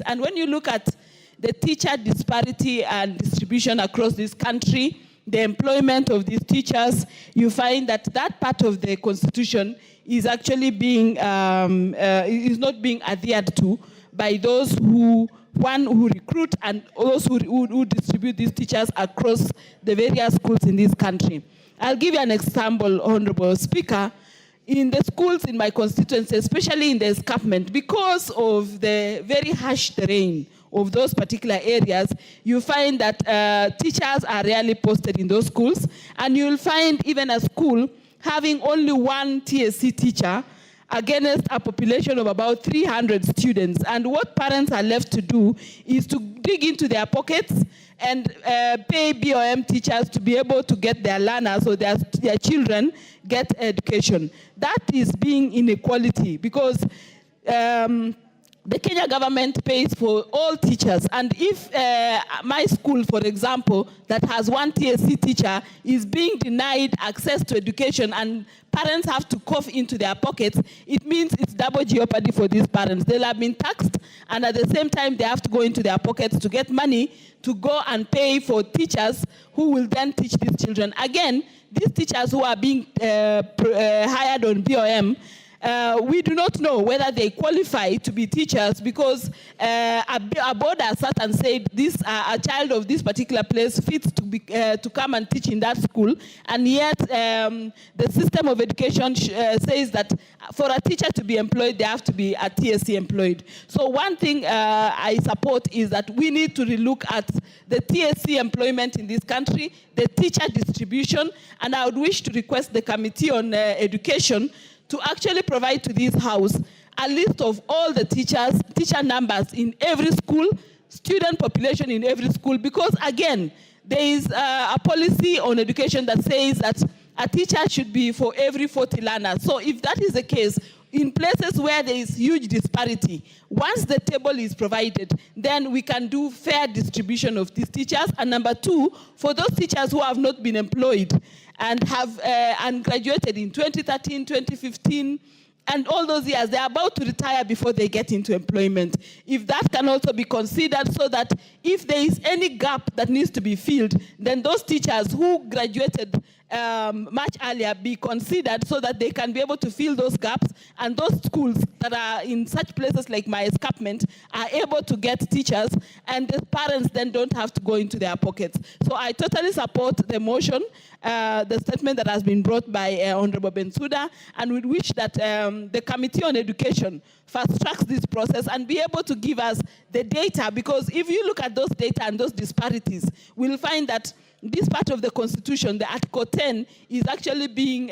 And when you look at the teacher disparity and distribution across this country, the employment of these teachers, you find that that part of the constitution is actually being, is not being adhered to by those who recruit and those who distribute these teachers across the various schools in this country. I'll give you an example, Honorable Speaker. In the schools in my constituency, especially in the escarpment, because of the very harsh terrain of those particular areas, you find that teachers are rarely posted in those schools, and you'll find even a school having only one TSC teacher against a population of about 300 students. And what parents are left to do is to dig into their pockets and pay BOM teachers to be able to get their learners or their children get education. That is being inequality, because the Kenya government pays for all teachers, and if my school, for example, that has one TSC teacher is being denied access to education and parents have to cough into their pockets, it means it's double jeopardy for these parents. They'll have been taxed, and at the same time they have to go into their pockets to get money to go and pay for teachers who will then teach these children. Again, these teachers who are being hired on BOM, we do not know whether they qualify to be teachers, because a board has sat and said this a child of this particular place fits to come and teach in that school, and yet the system of education says that for a teacher to be employed, they have to be a TSC employed. So one thing I support is that we need to relook at the TSC employment in this country, the teacher distribution, and I would wish to request the Committee on Education to actually provide to this House a list of all the teacher numbers in every school, student population in every school, because again, there is a policy on education that says that a teacher should be for every 40 learners. So if that is the case, in places where there is huge disparity, once the table is provided, then we can do fair distribution of these teachers. And number two, for those teachers who have not been employed and have and graduated in 2013, 2015, and all those years, they're about to retire before they get into employment. If that can also be considered, so that if there is any gap that needs to be filled, then those teachers who graduated much earlier be considered, so that they can be able to fill those gaps, and those schools that are in such places like my escarpment are able to get teachers, and the parents then don't have to go into their pockets. So I totally support the motion, the statement that has been brought by Honorable Bensouda, and we wish that the Committee on Education fast-tracks this process and be able to give us the data, because if you look at those data and those disparities, we'll find that this part of the Constitution, the Article 10, is actually being,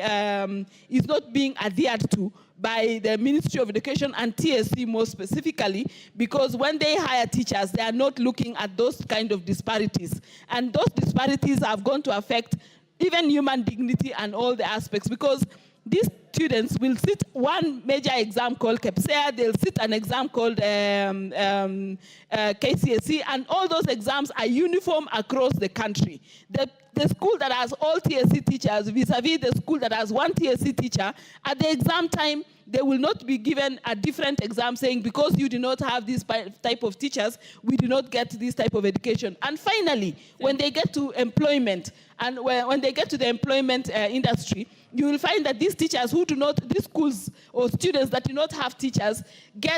is not being adhered to by the Ministry of Education and TSC more specifically, because when they hire teachers, they are not looking at those kind of disparities. And those disparities have gone to affect even human dignity and all the aspects, because these students will sit one major exam called KPSEA, they'll sit an exam called KCSE, and all those exams are uniform across the country. The school that has all TSC teachers vis-a-vis the school that has one TSC teacher, at the exam time, they will not be given a different exam saying, because you do not have this type of teachers, we do not get this type of education. And finally, when they get to employment, and when they get to the employment industry, you will find that these teachers who do not, these schools or students that do not have teachers, they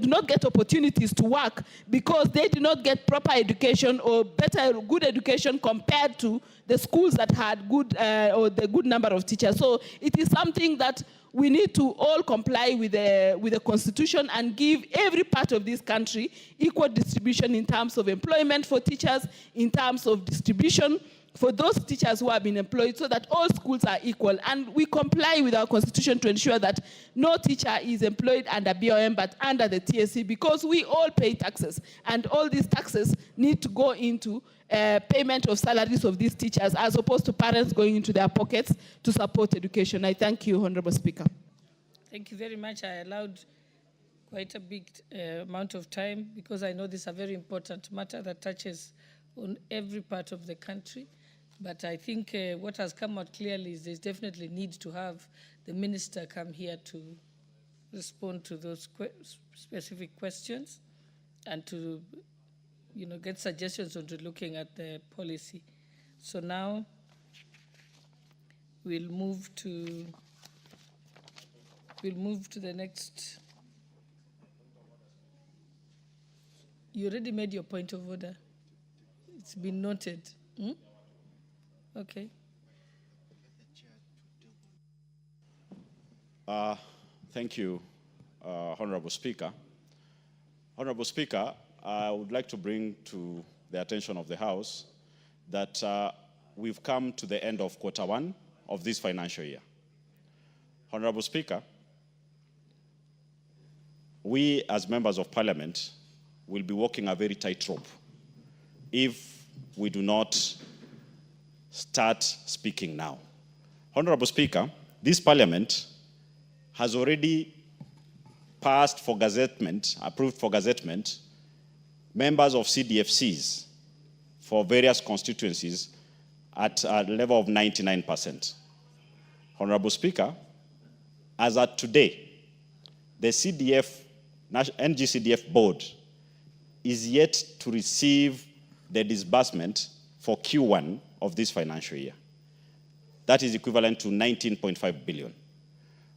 do not get opportunities to work, because they do not get proper education or good education compared to the schools that had good or the good number of teachers. So it is something that we need to all comply with the Constitution and give every part of this country equal distribution in terms of employment for teachers, in terms of distribution for those teachers who have been employed, so that all schools are equal. And we comply with our Constitution to ensure that no teacher is employed under BOM but under the TSC, because we all pay taxes, and all these taxes need to go into payment of salaries of these teachers, as opposed to parents going into their pockets to support education. I thank you, Honorable Speaker. Thank you very much. I allowed quite a big amount of time, because I know this is a very important matter that touches on every part of the country. But I think what has come out clearly is there's definitely need to have the minister come here to respond to those specific questions and to, get suggestions on looking at the policy. So now we'll move to the next. You already made your point of order. It's been noted. Okay. Thank you, Honorable Speaker. Honorable Speaker, I would like to bring to the attention of the House that we've come to the end of Q1 of this financial year. Honorable Speaker, we as members of Parliament will be walking a very tightrope if we do not start speaking now. Honorable Speaker, this Parliament has already passed for gazettement, approved for gazettement, members of CDFCs for various constituencies at a level of 99%. Honorable Speaker, as at today, the NGCDF board is yet to receive the disbursement for Q1 of this financial year. That is equivalent to 19.5 billion.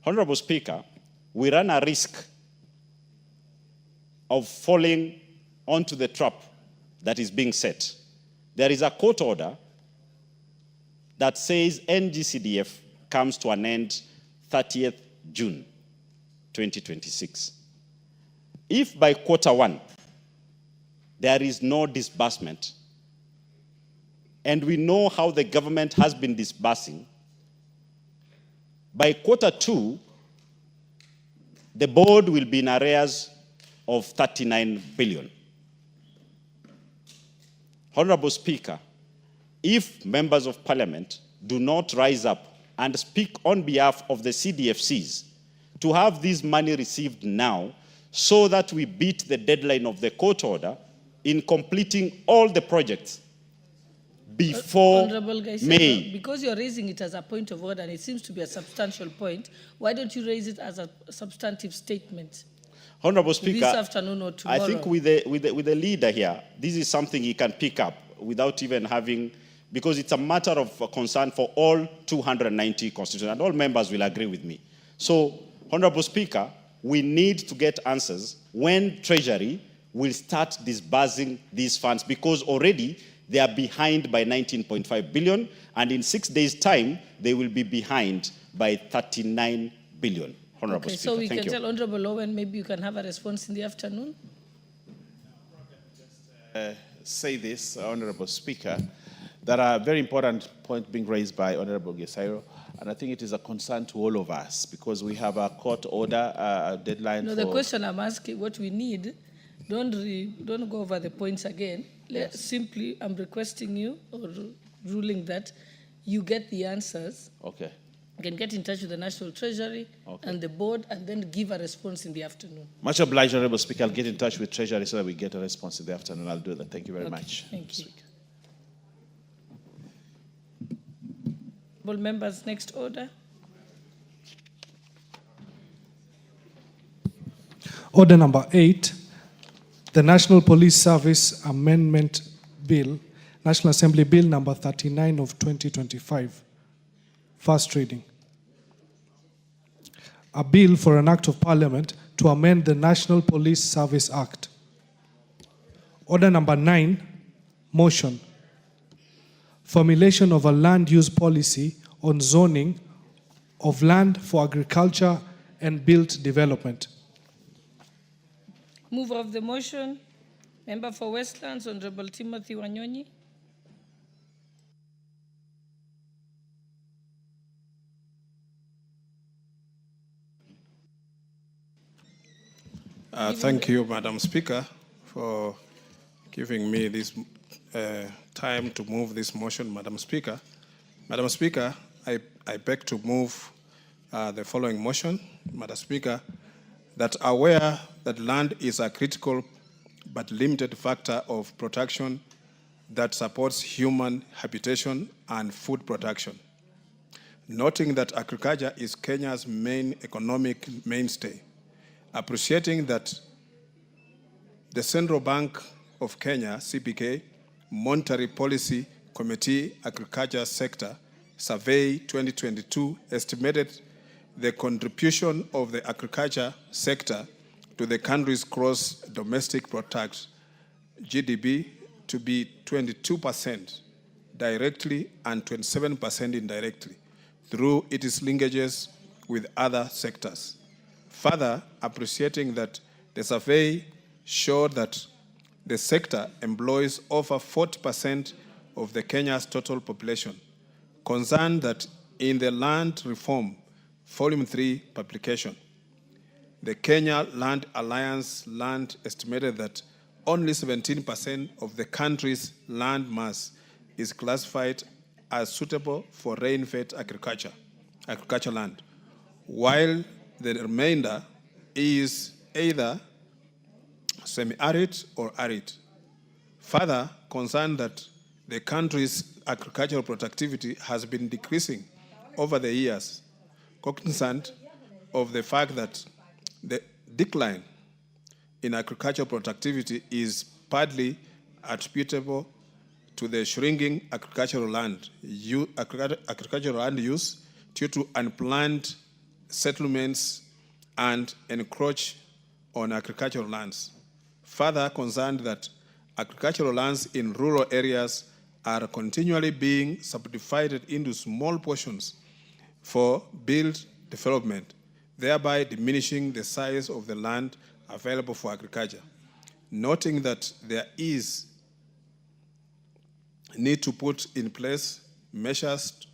Honorable Speaker, we run a risk of falling onto the trap that is being set. There is a court order that says NGCDF comes to an end 30th June 2026. If by Q1 there is no disbursement, and we know how the government has been disbursing, by Q2, the board will be in arrears of 39 billion. Honorable Speaker, if members of Parliament do not rise up and speak on behalf of the CDFCs to have this money received now so that we beat the deadline of the court order in completing all the projects before May. Because you're raising it as a point of order and it seems to be a substantial point, why don't you raise it as a substantive statement? Honorable Speaker, this afternoon or tomorrow? I think with the leader here, this is something he can pick up without even having, because it's a matter of concern for all 290 constituents, and all members will agree with me. So, Honorable Speaker, we need to get answers when Treasury will start disbursing these funds, because already they are behind by 19.5 billion, and in 6 days' time, they will be behind by 39 billion. Honorable okay, Speaker, so we can tell Honorable Owen, maybe you can have a response in the afternoon. Say this, Honorable Speaker. There are very important points being raised by Honorable Gesairo, and I think it is a concern to all of us because we have a court order, a deadline. No, the question I'm asking, what we need, don't go over the points again. Yes. Simply, I'm requesting you or ruling that you get the answers. Okay. You can get in touch with the National Treasury and the board and then give a response in the afternoon. Much obliged, Honorable Speaker. I'll get in touch with Treasury so that we get a response in the afternoon. I'll do that. Thank you very much. Thank you. Members, next order. Order number 8, the National Police Service Amendment Bill, National Assembly Bill number 39 of 2025. First reading. A bill for an act of Parliament to amend the National Police Service Act. Order number 9, motion. Formulation of a land use policy on zoning of land for agriculture and built development. Mover of the motion, Member for Westlands, Honorable Timothy Wanyonyi. Thank you, Madam Speaker, for giving me this time to move this motion, Madam Speaker. Madam Speaker, I beg to move the following motion, Madam Speaker, that aware that land is a critical but limited factor of protection that supports human habitation and food production. Noting that agriculture is Kenya's main economic mainstay, appreciating that the Central Bank of Kenya, CBK, Monetary Policy Committee Agriculture Sector Survey 2022 estimated the contribution of the agriculture sector to the country's gross domestic product, GDP, to be 22% directly and 27% indirectly through its linkages with other sectors. Further, appreciating that the survey showed that the sector employs over 40% of the Kenya's total population, concerned that in the Land Reform Volume 3 publication, the Kenya Land Alliance land estimated that only 17% of the country's land mass is classified as suitable for rain-fed agriculture land, while the remainder is either semi-arid or arid. Further, concerned that the country's agricultural productivity has been decreasing over the years, cognizant of the fact that the decline in agricultural productivity is partly attributable to the shrinking agricultural land use due to unplanned settlements and encroach on agricultural lands. Further, concerned that agricultural lands in rural areas are continually being subdivided into small portions for build development, thereby diminishing the size of the land available for agriculture. Noting that there is need to put in place measures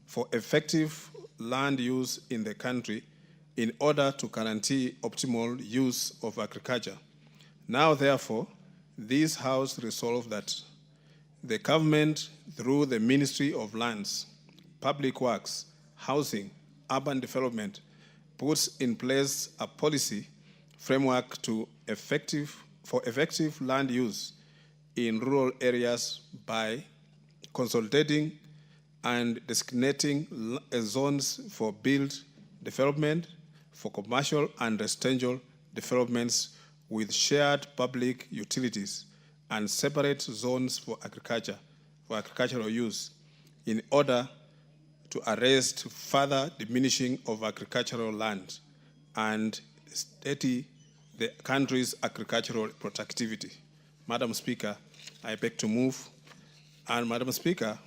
for effective land use in the country in order to guarantee optimal use of agriculture. Now, therefore, this House resolved that the government, through the Ministry of Lands, Public Works, Housing, Urban Development, puts in place a policy framework for effective land use in rural areas by consolidating and designating zones for build development, for commercial and residential developments with shared public utilities, and separate zones for agricultural use, in order to arrest further diminishing of agricultural land and steady the country's agricultural productivity. Madam Speaker, I beg to move. And Madam Speaker,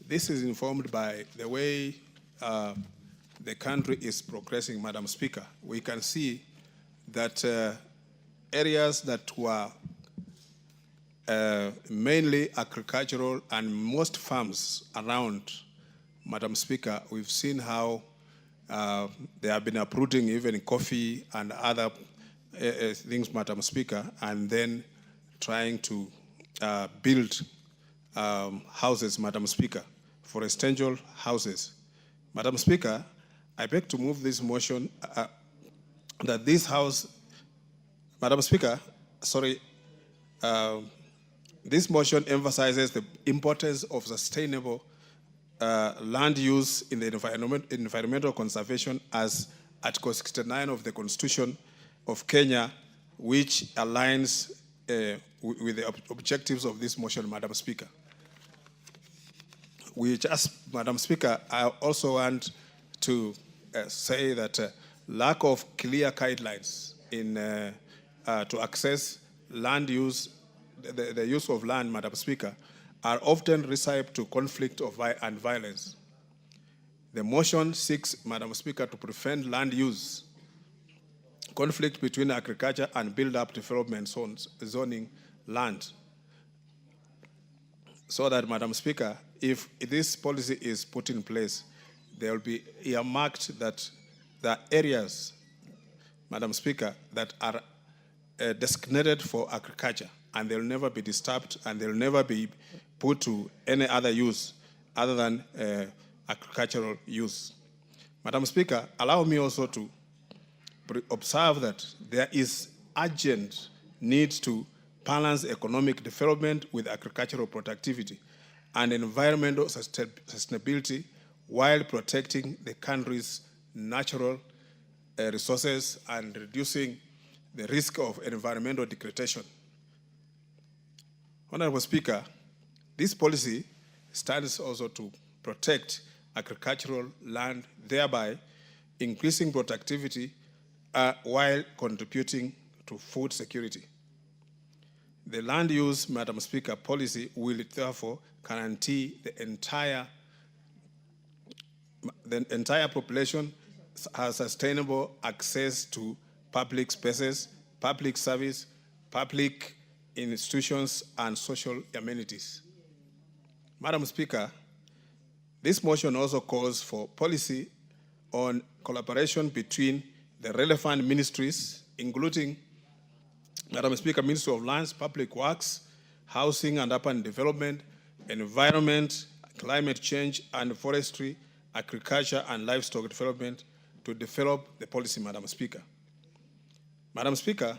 this is informed by the way the country is progressing, Madam Speaker. We can see that areas that were mainly agricultural and most farms around, Madam Speaker, we've seen how they have been uprooting even coffee and other things, Madam Speaker, and then trying to build houses, Madam Speaker, for residential houses. Madam Speaker, I beg to move this motion that this House, Madam Speaker, sorry, this motion emphasizes the importance of sustainable land use in the environmental conservation as Article 69 of the Constitution of Kenya, which aligns with the objectives of this motion, Madam Speaker. Madam Speaker, I also want to say that lack of clear guidelines in to access land use, the use of land, Madam Speaker, are often recipe to conflict and violence. The motion seeks, Madam Speaker, to prevent land use conflict between agriculture and build-up development zoning land, so that, Madam Speaker, if this policy is put in place, there will be earmarked that there are areas, Madam Speaker, that are designated for agriculture, and they'll never be disturbed, and they'll never be put to any other use other than agricultural use. Madam Speaker, allow me also to observe that there is urgent need to balance economic development with agricultural productivity and environmental sustainability while protecting the country's natural resources and reducing the risk of environmental degradation. Honorable Speaker, this policy stands also to protect agricultural land, thereby increasing productivity while contributing to food security. The land use, Madam Speaker, policy will therefore guarantee the entire population has sustainable access to public spaces, public service, public institutions, and social amenities. Madam Speaker, this motion also calls for policy on collaboration between the relevant ministries, including, Madam Speaker, Ministry of Lands, Public Works, Housing and Urban Development, Environment, Climate Change and Forestry, Agriculture and Livestock Development to develop the policy, Madam Speaker. Madam Speaker,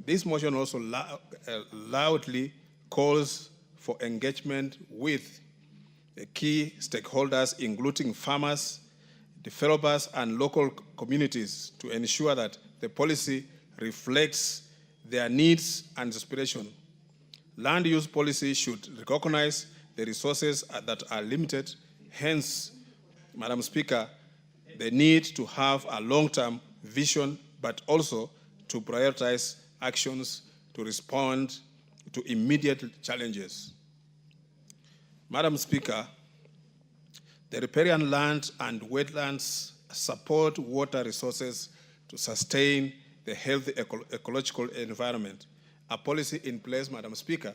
this motion also loudly calls for engagement with the key stakeholders, including farmers, developers, and local communities to ensure that the policy reflects their needs and aspirations. Land use policy should recognize the resources that are limited. Hence, Madam Speaker, the need to have a long-term vision, but also to prioritize actions to respond to immediate challenges. Madam Speaker, the riparian land and wetlands support water resources to sustain the healthy ecological environment. A policy in place, Madam Speaker,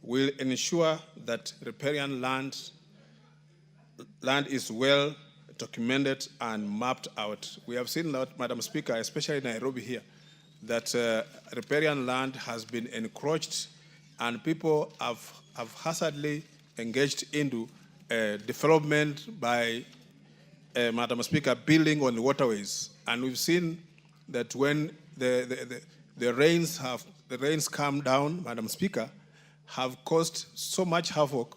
will ensure that riparian land is well documented and mapped out. We have seen that, Madam Speaker, especially in Nairobi here, that riparian land has been encroached and people have haphazardly engaged into development by, Madam Speaker, building on the waterways. And we've seen that when the rains come down, Madam Speaker, have caused so much havoc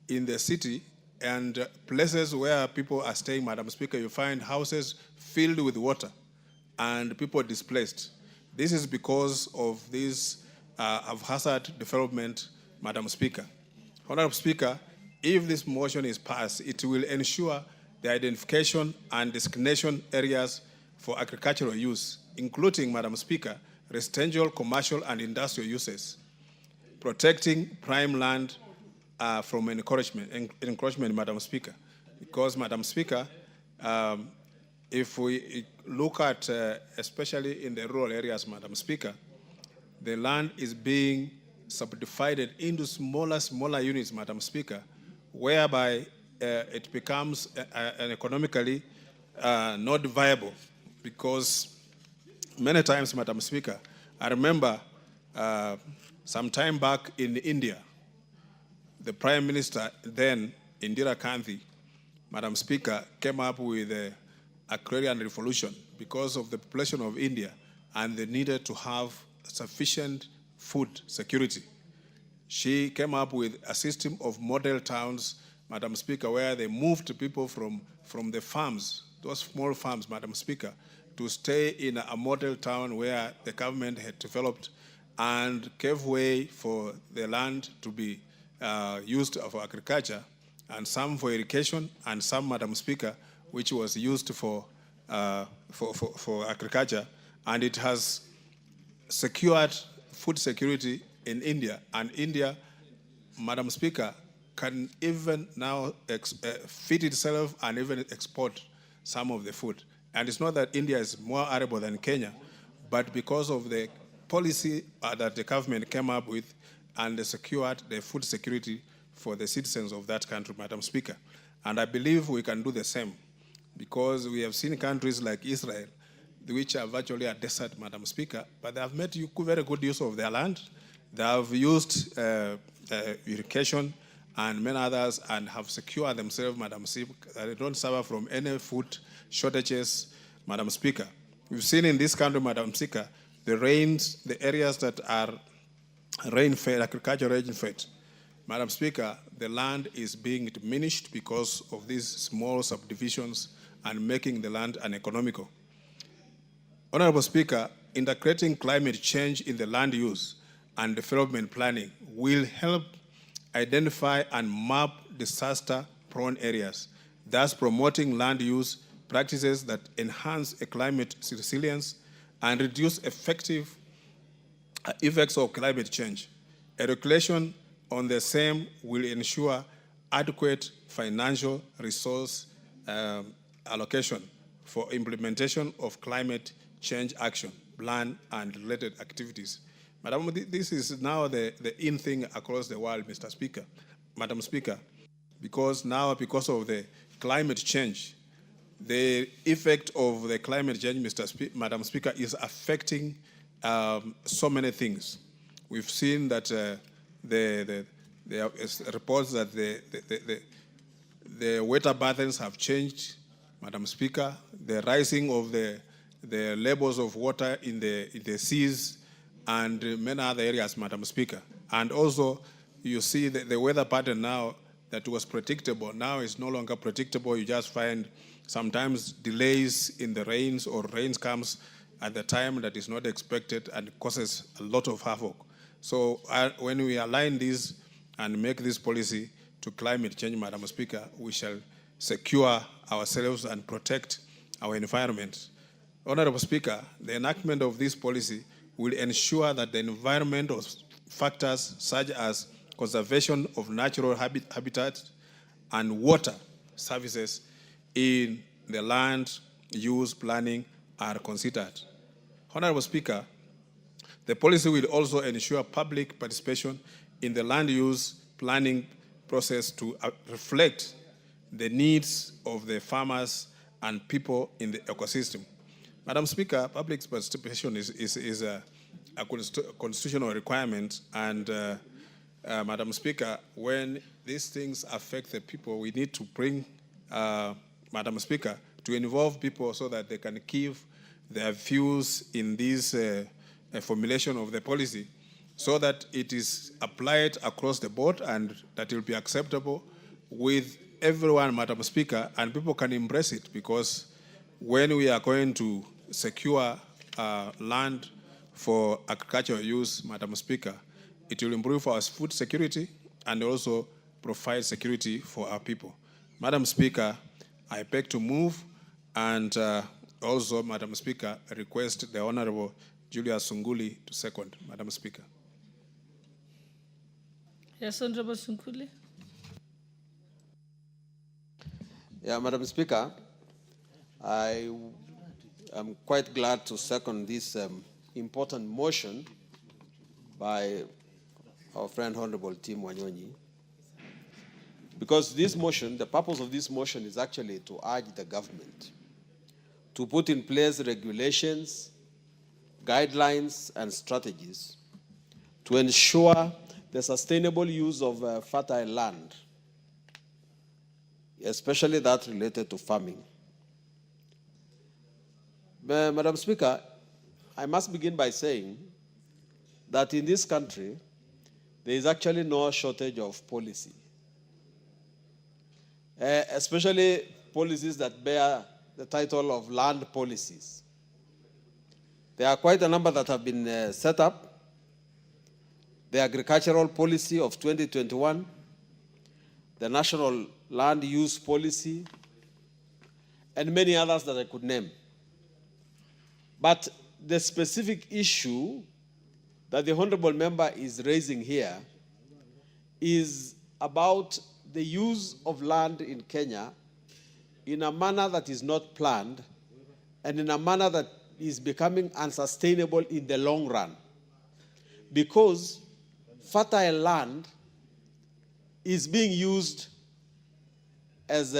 in the city and places where people are staying, Madam Speaker, you find houses filled with water and people displaced. This is because of this haphazard development, Madam Speaker. Honorable Speaker, if this motion is passed, it will ensure the identification and designation areas for agricultural use, including, Madam Speaker, residential, commercial, and industrial uses, protecting prime land from encroachment, Madam Speaker. Because, Madam Speaker, if we look at, especially in the rural areas, Madam Speaker, the land is being subdivided into smaller units, Madam Speaker, whereby it becomes economically not viable. Because many times, Madam Speaker, I remember some time back in India, the Prime Minister then, Indira Gandhi, Madam Speaker, came up with the agrarian revolution because of the population of India and they needed to have sufficient food security. She came up with a system of model towns, Madam Speaker, where they moved people from the farms, those small farms, Madam Speaker, to stay in a model town where the government had developed and gave way for the land to be used for agriculture, and some for irrigation, and some, Madam Speaker, which was used for agriculture, and it has secured food security in India. And India, Madam Speaker, can even now feed itself and even export some of the food. And it's not that India is more arable than Kenya, but because of the policy that the government came up with and they secured the food security for the citizens of that country, Madam Speaker. And I believe we can do the same because we have seen countries like Israel, which are virtually a desert, Madam Speaker, but they have made very good use of their land. They have used irrigation and many others and have secured themselves, Madam Speaker, that they don't suffer from any food shortages, Madam Speaker. We've seen in this country, Madam Speaker, the rains, the areas that are rain-fed, agricultural rain-fed. Madam Speaker, the land is being diminished because of these small subdivisions and making the land uneconomical. Honorable Speaker, integrating climate change in the land use and development planning will help identify and map disaster-prone areas, thus promoting land use practices that enhance a climate resilience and reduce effective effects of climate change. A regulation on the same will ensure adequate financial resource allocation for implementation of climate change action plan and related activities. Madam, this is now the in thing across the world, Mr. Speaker, Madam Speaker, because of the climate change, the effect of the climate change, Madam Speaker, is affecting so many things. We've seen that there are reports that the weather patterns have changed, Madam Speaker. The rising of the levels of water in the seas and many other areas, Madam Speaker. And also, you see the weather pattern now that was predictable, now is no longer predictable. You just find sometimes delays in the rains, or rains comes at the time that is not expected and causes a lot of havoc. So when we align this and make this policy to climate change, Madam Speaker, we shall secure ourselves and protect our environment. Honorable Speaker, the enactment of this policy will ensure that the environmental factors such as conservation of natural habitat and water services in the land use planning are considered. Honorable Speaker, the policy will also ensure public participation in the land use planning process to reflect the needs of the farmers and people in the ecosystem. Madam Speaker, public participation is a constitutional requirement, and Madam Speaker, when these things affect the people, we need to bring, Madam Speaker, to involve people so that they can give their views in this formulation of the policy, so that it is applied across the board and that it will be acceptable with everyone, Madam Speaker, and people can embrace it, because when we are going to secure land for agricultural use, Madam Speaker, it will improve our food security and also provide security for our people. Madam Speaker, I beg to move, and also, Madam Speaker, request the Honorable Julius Sunguli to second. Madam Speaker. Yes, Honorable Sunguli. Yeah, Madam Speaker, I am quite glad to second this important motion by our friend Honorable Tim Wanyonyi, because this motion, the purpose of this motion is actually to urge the government to put in place regulations, guidelines, and strategies to ensure the sustainable use of fertile land, especially that related to farming. Madam Speaker, I must begin by saying that in this country, there is actually no shortage of policy, especially policies that bear the title of land policies. There are quite a number that have been set up. The agricultural policy of 2021, the national land use policy, and many others that I could name. But the specific issue that the honorable member is raising here is about the use of land in Kenya in a manner that is not planned and in a manner that is becoming unsustainable in the long run, because fertile land is being used as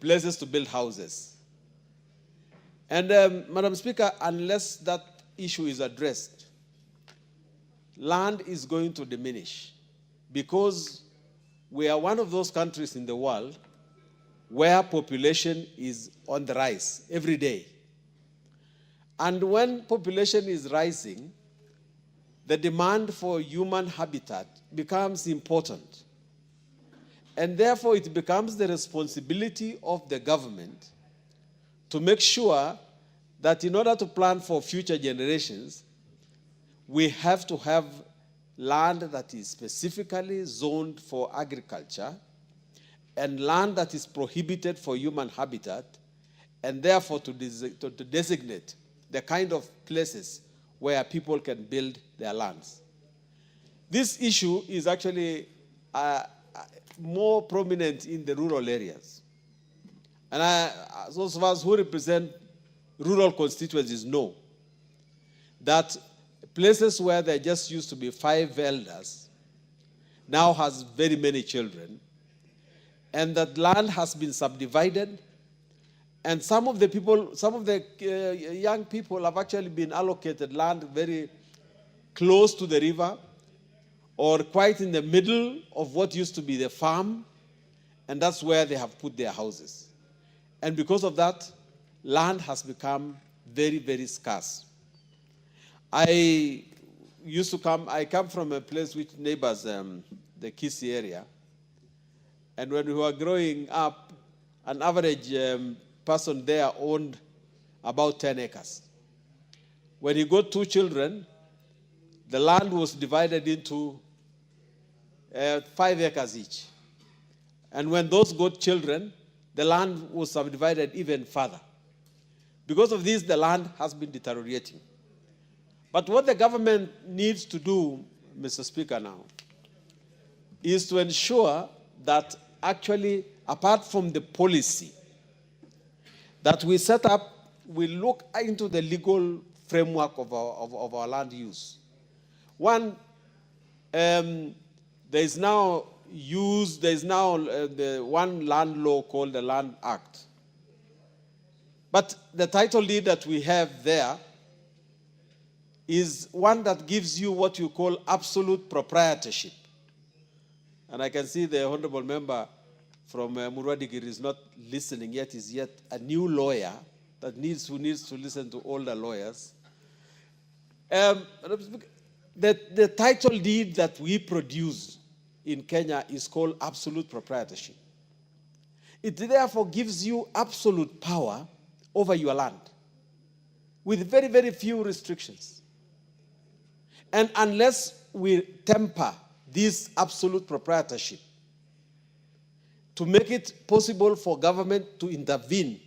places to build houses. And Madam Speaker, unless that issue is addressed, land is going to diminish, because we are one of those countries in the world where population is on the rise every day. And when population is rising, the demand for human habitat becomes important. And therefore, it becomes the responsibility of the government to make sure that in order to plan for future generations, we have to have land that is specifically zoned for agriculture and land that is prohibited for human habitat, and therefore to designate the kind of places where people can build their lands. This issue is actually more prominent in the rural areas. And those of us who represent rural constituencies know that places where there just used to be 5 elders now has very many children, and that land has been subdivided, and some of the young people have actually been allocated land very close to the river or quite in the middle of what used to be the farm, and that's where they have put their houses. And because of that, land has become very, very scarce. I come from a place which neighbors the Kisii area. And when we were growing up, an average person there owned about 10 acres. When he got 2 children, the land was divided into 5 acres each. And when those got children, the land was subdivided even further. Because of this, the land has been deteriorating. But what the government needs to do, Mr. Speaker, now, is to ensure that actually, apart from the policy that we set up, we look into the legal framework of our land use. One, there is now the one land law called the Land Act. But the title deed that we have there is one that gives you what you call absolute proprietorship. And I can see the honorable member from Murwadigiri is not listening yet, is yet a new lawyer who needs to listen to older lawyers. The title deed that we produce in Kenya is called absolute proprietorship. It therefore gives you absolute power over your land with very, very few restrictions. And unless we temper this absolute proprietorship to make it possible for government to intervene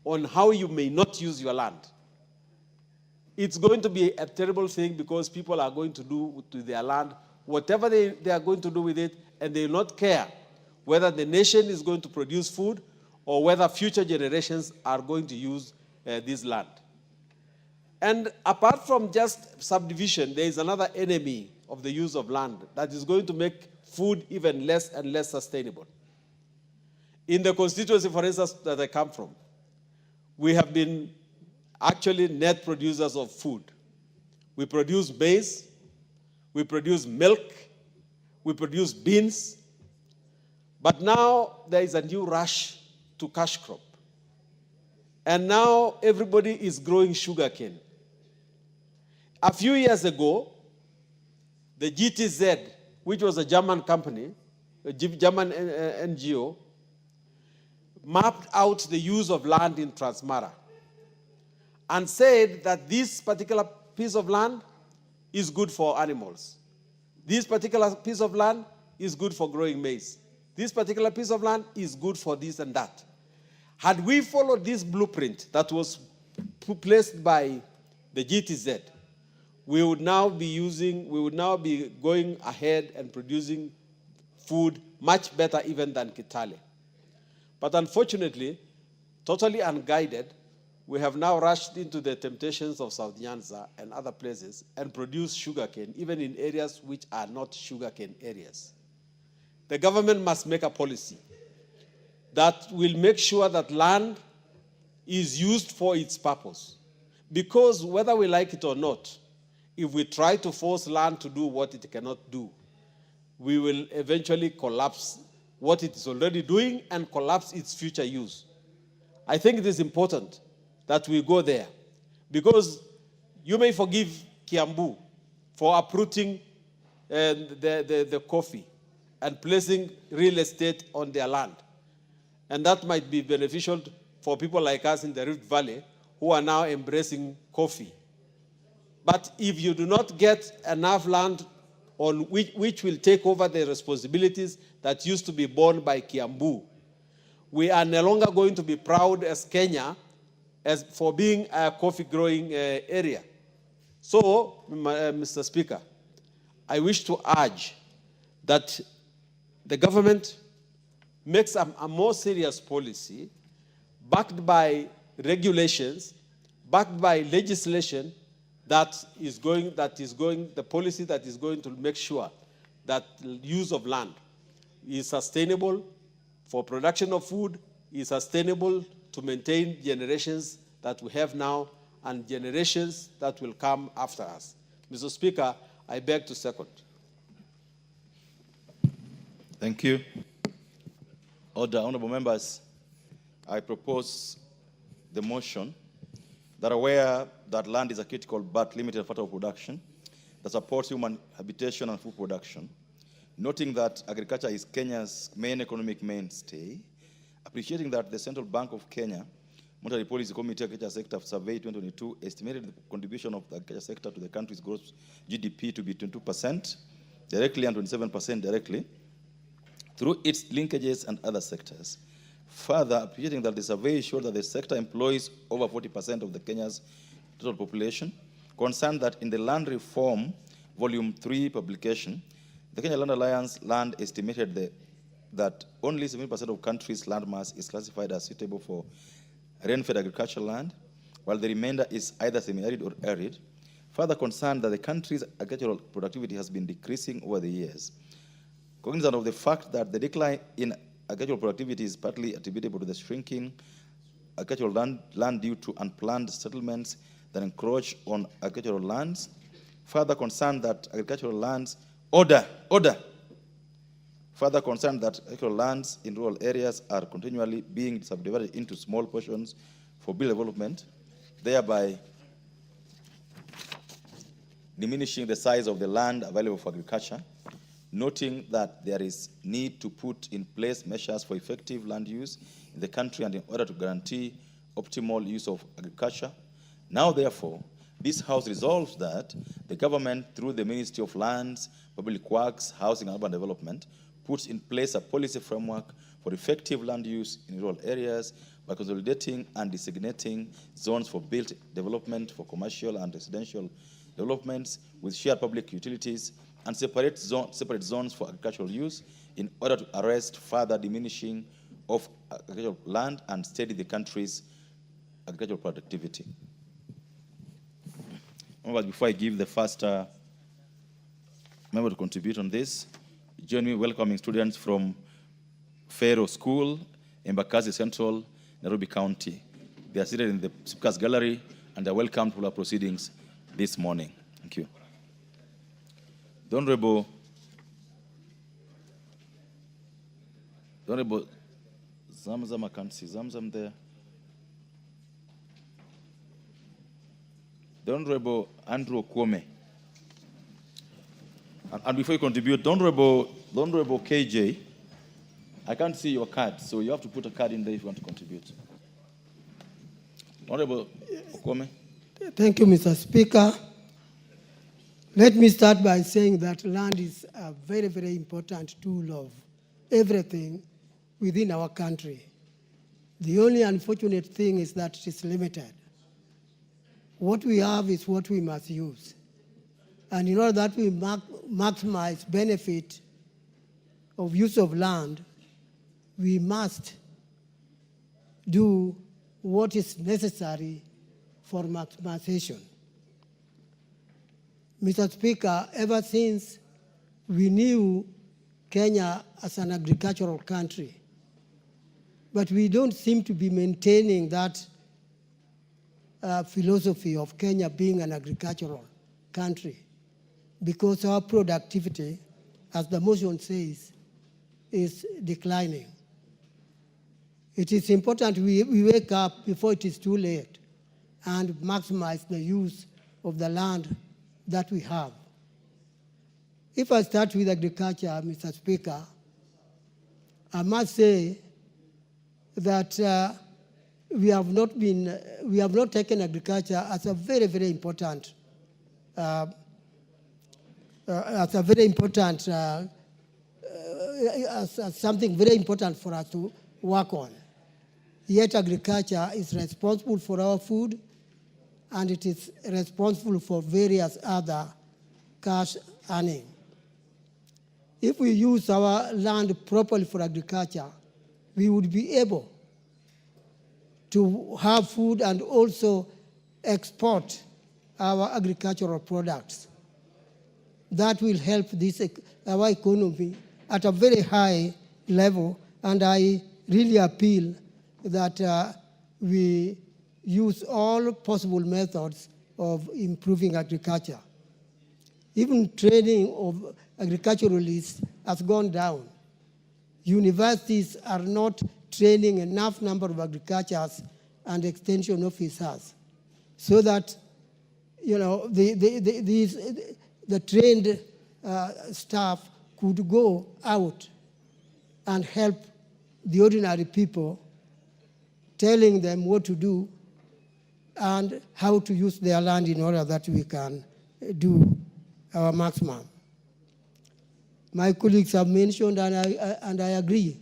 on how you may not use your land, it's going to be a terrible thing, because people are going to do to their land whatever they are going to do with it, and they will not care whether the nation is going to produce food or whether future generations are going to use this land. And apart from just subdivision, there is another enemy of the use of land that is going to make food even less and less sustainable. In the constituency, for instance, that I come from, we have been actually net producers of food. We produce maize, we produce milk, we produce beans, but now there is a new rush to cash crop. And now everybody is growing sugarcane. A few years ago, the GTZ, which was a German company, a German NGO, mapped out the use of land in Transmara and said that this particular piece of land is good for animals. This particular piece of land is good for growing maize. This particular piece of land is good for this and that. Had we followed this blueprint that was placed by the GTZ, we would now be going ahead and producing food much better even than Kitale. But unfortunately, totally unguided, we have now rushed into the temptations of South Nyanza and other places and produce sugarcane, even in areas which are not sugarcane areas. The government must make a policy that will make sure that land is used for its purpose. Because whether we like it or not, if we try to force land to do what it cannot do, we will eventually collapse what it is already doing and collapse its future use. I think it is important that we go there, because you may forgive Kiambu for uprooting the coffee and placing real estate on their land. And that might be beneficial for people like us in the Rift Valley who are now embracing coffee. But if you do not get enough land on which will take over the responsibilities that used to be borne by Kiambu, we are no longer going to be proud as Kenya for being a coffee growing area. So, Mr. Speaker, I wish to urge that the government makes a more serious policy backed by regulations, backed by legislation the policy that is going to make sure that use of land is sustainable for production of food, is sustainable to maintain generations that we have now and generations that will come after us. Mr. Speaker, I beg to second. Thank you. Order, honorable members, I propose the motion that aware that land is a critical but limited factor of production that supports human habitation and food production, noting that agriculture is Kenya's main economic mainstay, appreciating that the Central Bank of Kenya Monetary Policy Committee Agriculture Sector Survey 2022 estimated the contribution of the agriculture sector to the country's gross GDP to be 22% directly and 27% directly through its linkages and other sectors. Further, appreciating that the survey showed that the sector employs over 40% of the Kenya's total population, concerned that in the Land Reform Volume 3 publication, the Kenya Land Alliance land estimated that only 70% of country's land mass is classified as suitable for rain-fed agricultural land, while the remainder is either semi-arid or arid. Further concerned that the country's agricultural productivity has been decreasing over the years. Cognizant of the fact that the decline in agricultural productivity is partly attributable to the shrinking agricultural land due to unplanned settlements that encroach on agricultural lands. Further concerned that agricultural lands, Further concerned that agricultural lands in rural areas are continually being subdivided into small portions for build development, thereby diminishing the size of the land available for agriculture, noting that there is need to put in place measures for effective land use in the country and in order to guarantee optimal use of agriculture. Now, therefore, this House resolves that the government, through the Ministry of Lands, Public Works, Housing and Urban Development, puts in place a policy framework for effective land use in rural areas by consolidating and designating zones for built development for commercial and residential developments with shared public utilities and separate zones for agricultural use in order to arrest further diminishing of agricultural land and steady the country's agricultural productivity. Before I give the first member to contribute on this, join me welcoming students from Fero School, Embakasi Central, Nairobi County. They are seated in the Speaker's Gallery and are welcome to our proceedings this morning. Thank you. The Honorable Zamzam, I can't see Zamzam there. The Honorable Andrew Kwome. And before you contribute, the Honorable KJ, I can't see your card, so you have to put a card in there if you want to contribute. Honorable Kwome. Thank you, Mr. Speaker. Let me start by saying that land is a very, very important tool of everything within our country. The only unfortunate thing is that it is limited. What we have is what we must use. And in order that we maximize benefit of use of land, we must do what is necessary for maximization. Mr. Speaker, ever since we knew Kenya as an agricultural country, but we don't seem to be maintaining that philosophy of Kenya being an agricultural country, because our productivity, as the motion says, is declining. It is important we wake up before it is too late and maximize the use of the land that we have. If I start with agriculture, Mr. Speaker, I must say that we have not taken agriculture as a very, very important, as something very important for us to work on. Yet agriculture is responsible for our food, and it is responsible for various other cash earning. If we use our land properly for agriculture, we would be able to have food and also export our agricultural products. That will help our economy at a very high level, and I really appeal that we use all possible methods of improving agriculture. Even training of agriculturalists has gone down. Universities are not training enough number of agriculturists and extension officers, so that the trained staff could go out and help the ordinary people, telling them what to do and how to use their land in order that we can do our maximum. My colleagues have mentioned, and I agree,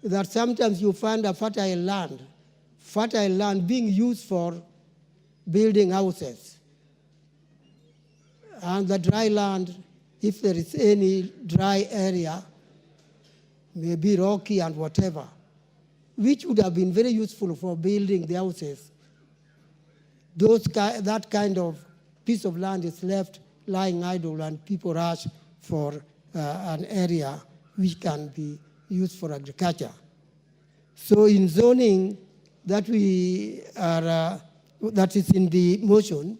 that sometimes you find a fertile land being used for building houses. And the dry land, if there is any dry area, maybe rocky and whatever, which would have been very useful for building the houses, that kind of piece of land is left lying idle, and people rush for an area which can be used for agriculture. So in zoning that that is in the motion,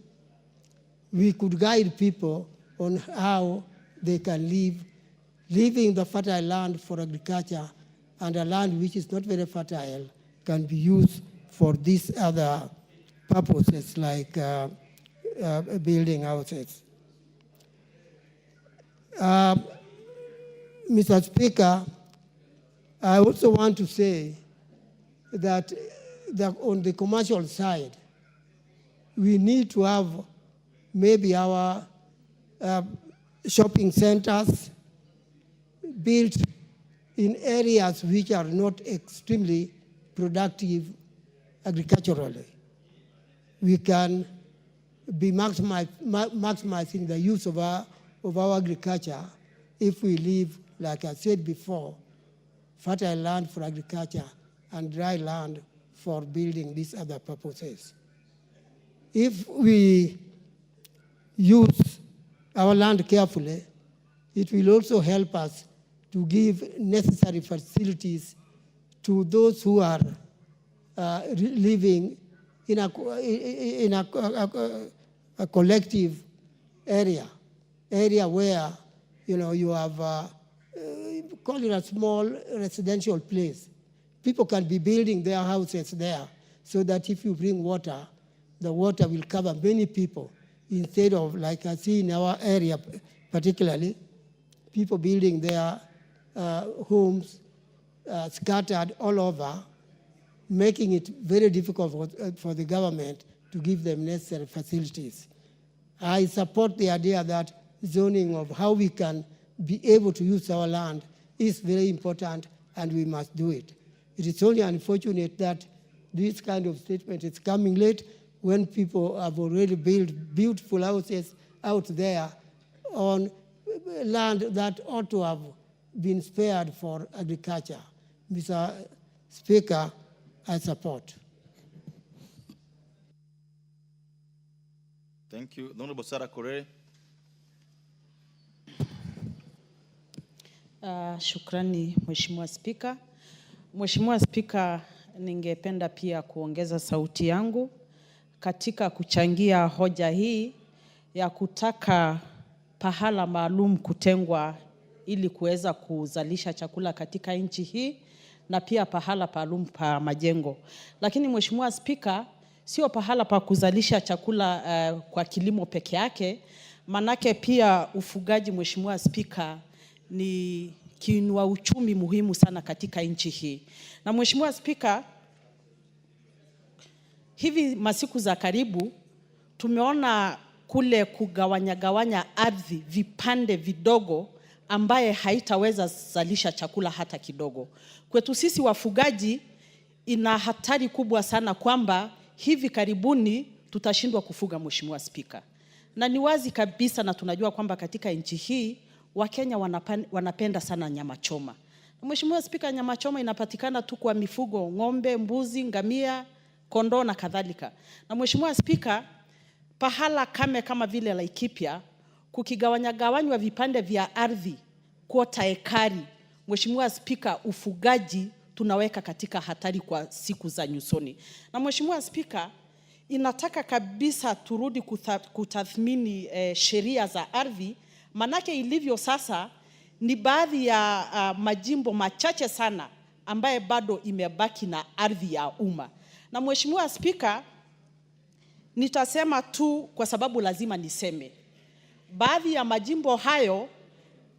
we could guide people on how they can live, leaving the fertile land for agriculture, and a land which is not very fertile can be used for these other purposes like building houses. Mr. Speaker, I also want to say that on the commercial side, we need to have maybe our shopping centers built in areas which are not extremely productive agriculturally. We can be maximizing the use of our agriculture if we leave, like I said before, fertile land for agriculture and dry land for building these other purposes. If we use our land carefully, it will also help us to give necessary facilities to those who are living in a collective area where you have call it a small residential place. People can be building their houses there, so that if you bring water, the water will cover many people, instead of, like I see in our area particularly, people building their homes scattered all over, making it very difficult for the government to give them necessary facilities. I support the idea that zoning of how we can be able to use our land is very important, and we must do it. It is only unfortunate that this kind of statement is coming late when people have already built beautiful houses out there on land that ought to have been spared for agriculture. Mr. Speaker, I support. Thank you. The Honorable Sarah Korere. Shukrani, Mheshimiwa Spika. Mheshimiwa Spika, ningependa pia kuongeza sauti yangu katika kuchangia hoja hii ya kutaka pahala maalum kutengwa ili kuweza kuzalisha chakula katika nchi hii, na pia pahala maalum pa majengo. Lakini Mheshimiwa Spika, sio pahala pa kuzalisha chakula kwa kilimo peke yake, manake pia ufugaji, Mheshimiwa Spika, ni kiinua uchumi muhimu sana katika nchi hii. Na Mheshimiwa Spika, hivi masiku za karibu tumeona kule kugawanya ardhi vipande vidogo ambaye haitaweza zalisha chakula hata kidogo. Kwetu sisi wafugaji ina hatari kubwa sana kwamba hivi karibuni tutashindwa kufuga, Mheshimiwa Spika. Na ni wazi kabisa na tunajua kwamba katika nchi hii Wakenya wanapenda sana nyama choma. Mheshimiwa Spika, nyama choma inapatikana tu kwa mifugo, ng'ombe, mbuzi, ngamia, kondoo na kadhalika. Na Mheshimiwa Spika, pahala kama vile Laikipia kukigawanywa vipande vya ardhi kwota ekari, Mheshimiwa Spika, ufugaji tunaweka katika hatari kwa siku za nyusoni. Na Mheshimiwa Spika, inataka kabisa turudi kutathmini sheria za ardhi, manake ilivyo sasa ni baadhi ya majimbo machache sana ambaye bado imebaki na ardhi ya umma. Na Mheshimiwa Spika, nitasema tu kwa sababu lazima niseme. Baadhi ya majimbo hayo,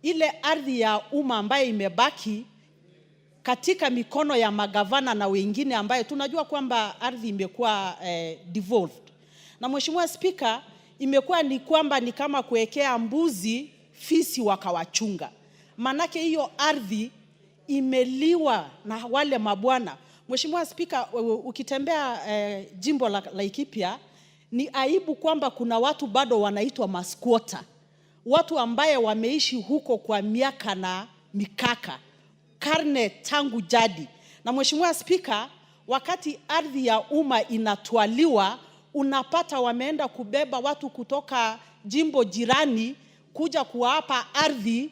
ile ardhi ya umma ambaye imebaki katika mikono ya magavana na wengine ambaye tunajua kwamba ardhi imekuwa devolved. Na Mheshimiwa Spika, imekuwa ni kwamba ni kama kuwekea mbuzi fisi wakawachunga. Manake hiyo ardhi imeliwa na wale mabwana. Mheshimiwa Spika, ukitembea jimbo la Laikipia, ni aibu kwamba kuna watu bado wanaitwa masquatter. Watu ambaye wameishi huko kwa miaka na mikaka, karne tangu jadi. Na Mheshimiwa Spika, wakati ardhi ya umma inatwaliwa, unapata wameenda kubeba watu kutoka jimbo jirani kuja kuwapa ardhi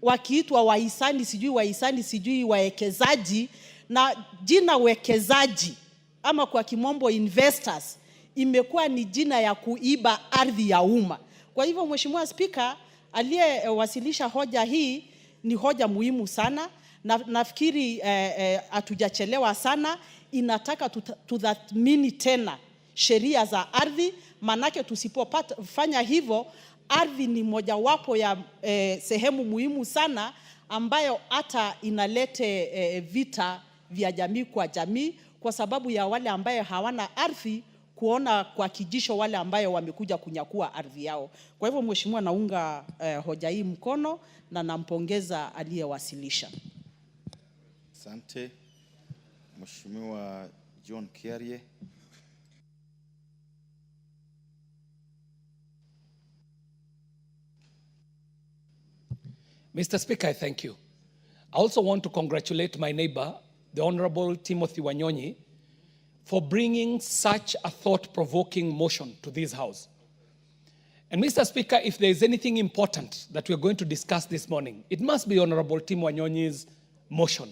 wakiitwa wahisani sijui waekezaji, na jina wekezaji ama kwa kimombo investors imekuwa ni jina ya kuiba ardhi ya umma. Kwa hivyo Mheshimiwa Spika, aliyewasilisha hoja hii ni hoja muhimu sana, na nafikiri hatujachelewa sana. Inataka tudhathmini tena sheria za ardhi, manake tusipofanya hivyo, ardhi ni mojawapo ya sehemu muhimu sana ambayo hata inalete vita vya jamii kwa jamii, kwa sababu ya wale ambaye hawana ardhi kuona kwa kijisho wale ambayo wamekuja kunyakua ardhi yao. Kwa hivyo Mheshimiwa, naunga hoja hii mkono na nampongeza aliyewasilisha. Asante. Mheshimiwa John Kiarie. Mr. Speaker, I thank you. I also want to congratulate my neighbor, the Honorable Timothy Wanyonyi, for bringing such a thought-provoking motion to this House. And Mr. Speaker, if there is anything important that we are going to discuss this morning, it must be Honorable Tim Wanyonyi's motion.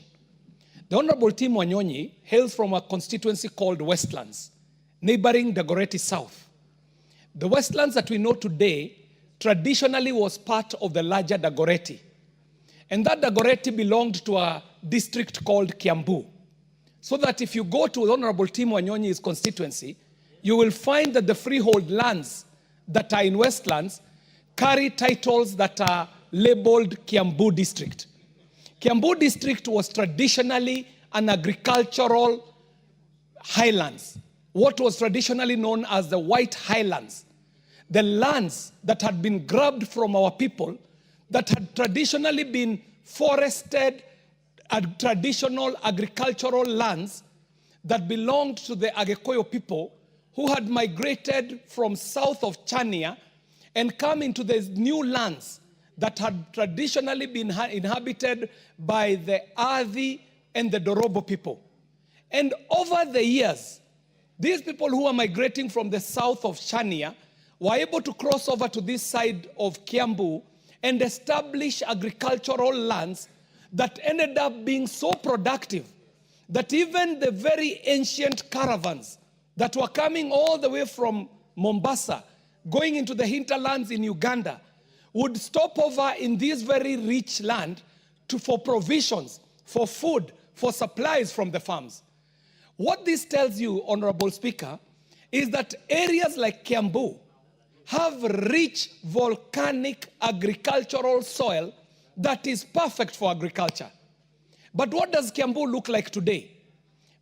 The Honorable Tim Wanyonyi hails from a constituency called Westlands, neighboring Dagoretti South. The Westlands that we know today traditionally was part of the larger Dagoretti. And that Dagoretti belonged to a district called Kiambu. So that if you go to Honorable Tim Wanyonyi's constituency, you will find that the freehold lands that are in Westlands carry titles that are labeled Kiambu District. Kiambu District was traditionally an agricultural highlands, what was traditionally known as the White Highlands. The lands that had been grabbed from our people, that had traditionally been forested, traditional agricultural lands that belonged to the Agekoyo people who had migrated from south of Chania and come into these new lands that had traditionally been inhabited by the Adi and the Dorobo people. And over the years, these people who are migrating from the south of Chania were able to cross over to this side of Kiambu and establish agricultural lands that ended up being so productive that even the very ancient caravans that were coming all the way from Mombasa, going into the hinterlands in Uganda, would stop over in this very rich land for provisions, for food, for supplies from the farms. What this tells you, Honorable Speaker, is that areas like Kiambu have rich volcanic agricultural soil that is perfect for agriculture. But what does Kiambu look like today?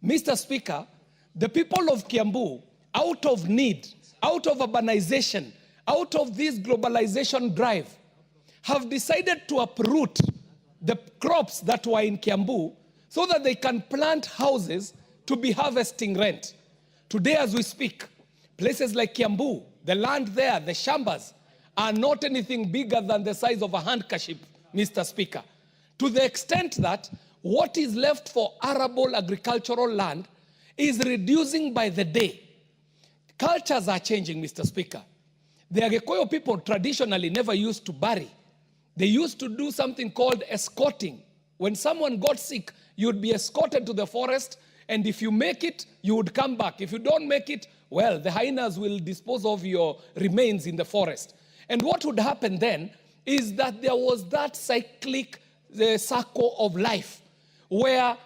Mr. Speaker, the people of Kiambu out of need, out of urbanization, out of this globalization drive, have decided to uproot the crops that were in Kiambu so that they can plant houses to be harvesting rent. Today as we speak, places like Kiambu, the land there, the shambas, are not anything bigger than the size of a handkerchief, Mr. Speaker. To the extent that what is left for arable agricultural land is reducing by the day. Cultures are changing, Mr. Speaker. The Agikuyu people traditionally never used to bury. They used to do something called escorting. When someone got sick, you would be escorted to the forest, and if you make it, you would come back. If you don't make it, well, the hyenas will dispose of your remains in the forest. And what would happen then is that there was that cyclic circle of life, where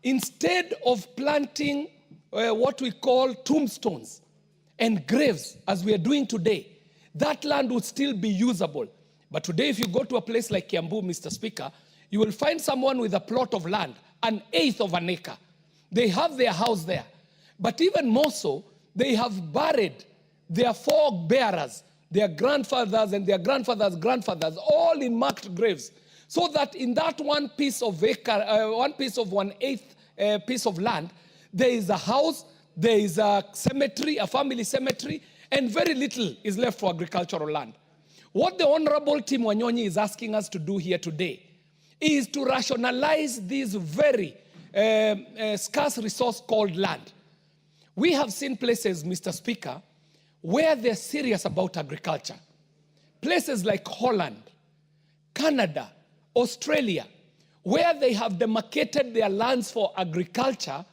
instead of planting what we call tombstones and graves, as we are doing today, that land would still be usable. But today, if you go to a place like Kiambu, Mr. Speaker, you will find someone with a plot of land, 1/8 of an acre. They have their house there. But even more so, they have buried their forebearers, their grandfathers and their grandfathers' grandfathers, all in marked graves. So that in that one piece of acre, 1/8 piece of land, there is a house, there is a cemetery, a family cemetery, and very little is left for agricultural land. What the Honorable Tim Wanyonyi is asking us to do here today is to rationalize this very scarce resource called land. We have seen places, Mr. Speaker, where they're serious about agriculture. Places like Holland, Canada, Australia, where they have demarcated their lands for agriculture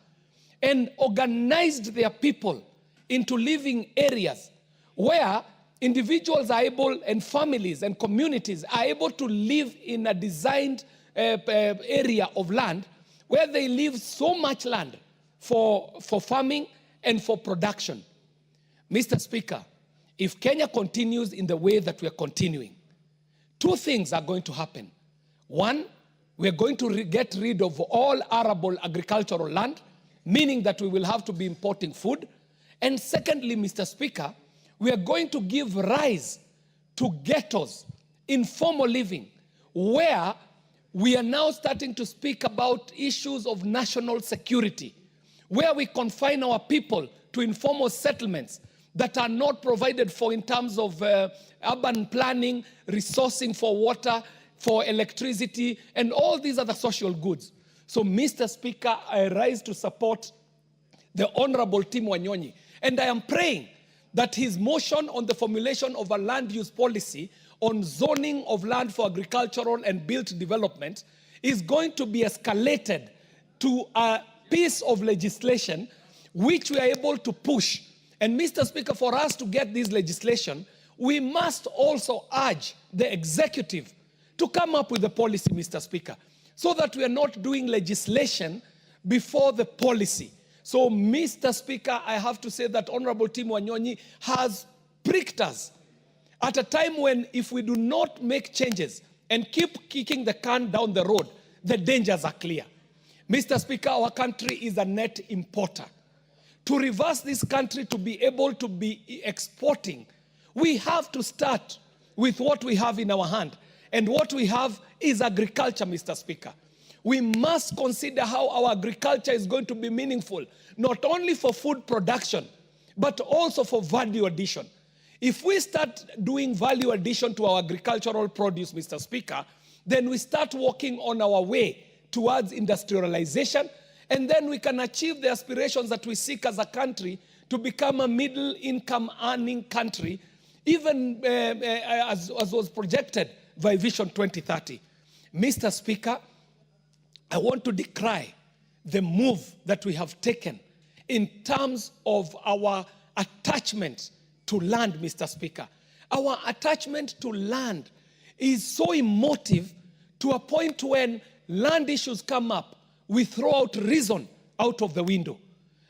and organized their people into living areas where individuals are able, and families and communities are able to live in a designed area of land where they leave so much land for farming and for production. Mr. Speaker, if Kenya continues in the way that we are continuing, two things are going to happen. One, we are going to get rid of all arable agricultural land, meaning that we will have to be importing food. And secondly, Mr. Speaker, we are going to give rise to ghettos, informal living, where we are now starting to speak about issues of national security, where we confine our people to informal settlements that are not provided for in terms of urban planning, resourcing for water, for electricity, and all these other social goods. So, Mr. Speaker, I rise to support the Honorable Tim Wanyonyi, and I am praying that his motion on the formulation of a land use policy on zoning of land for agricultural and built development is going to be escalated to a piece of legislation which we are able to push. And Mr. Speaker, for us to get this legislation, we must also urge the executive to come up with a policy, Mr. Speaker, so that we are not doing legislation before the policy. So, Mr. Speaker, I have to say that Honorable Tim Wanyonyi has pricked us at a time when, if we do not make changes and keep kicking the can down the road, the dangers are clear. Mr. Speaker, our country is a net importer. To reverse this country to be able to be exporting, we have to start with what we have in our hand. And what we have is agriculture, Mr. Speaker. We must consider how our agriculture is going to be meaningful, not only for food production, but also for value addition. If we start doing value addition to our agricultural produce, Mr. Speaker, then we start walking on our way towards industrialization, and then we can achieve the aspirations that we seek as a country to become a middle-income earning country, even as was projected by Vision 2030. Mr. Speaker, I want to decry the move that we have taken in terms of our attachment to land, Mr. Speaker. Our attachment to land is so emotive to a point when land issues come up, we throw out reason out of the window.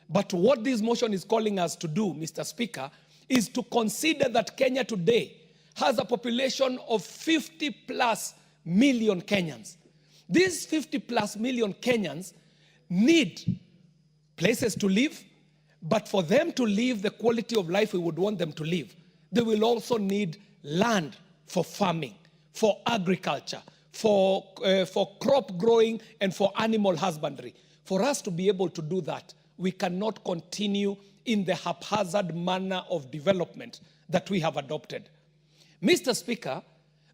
But what this motion is calling us to do, Mr. Speaker, is to consider that Kenya today has a population of 50+ million Kenyans. These 50+ million Kenyans need places to live, But for them to live the quality of life we would want them to live, they will also need land for farming, for agriculture, for crop growing, and for animal husbandry. For us to be able to do that, we cannot continue in the haphazard manner of development that we have adopted. Mr. Speaker,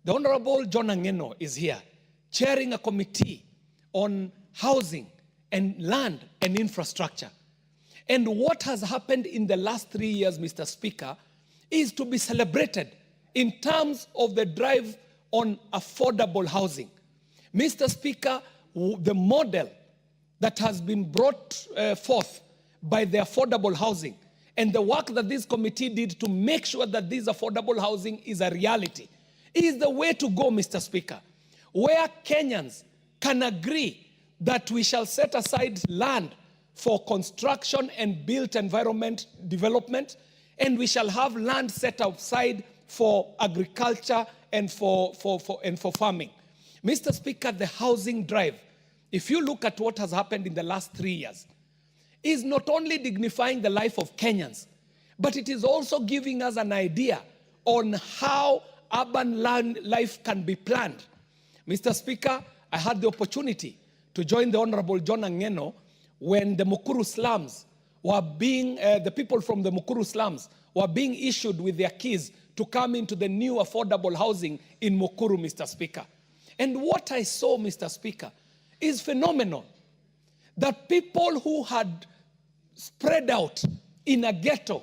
the Honorable John Angeno is here, chairing a committee on housing and land and infrastructure. And what has happened in the last 3 years, Mr. Speaker, is to be celebrated in terms of the drive on affordable housing. Mr. Speaker, the model that has been brought forth by the affordable housing and the work that this committee did to make sure that this affordable housing is a reality is the way to go, Mr. Speaker, where Kenyans can agree that we shall set aside land for construction and built environment development, and we shall have land set aside for agriculture and for farming. Mr. Speaker, the housing drive, if you look at what has happened in the last 3 years, is not only dignifying the life of Kenyans, but it is also giving us an idea on how urban land life can be planned. Mr. Speaker, I had the opportunity to join the Honorable John Angeno when the Mukuru slums were being, the people from the Mukuru slums were being issued with their keys to come into the new affordable housing in Mukuru, Mr. Speaker. And what I saw, Mr. Speaker, is phenomenal. That people who had spread out in a ghetto,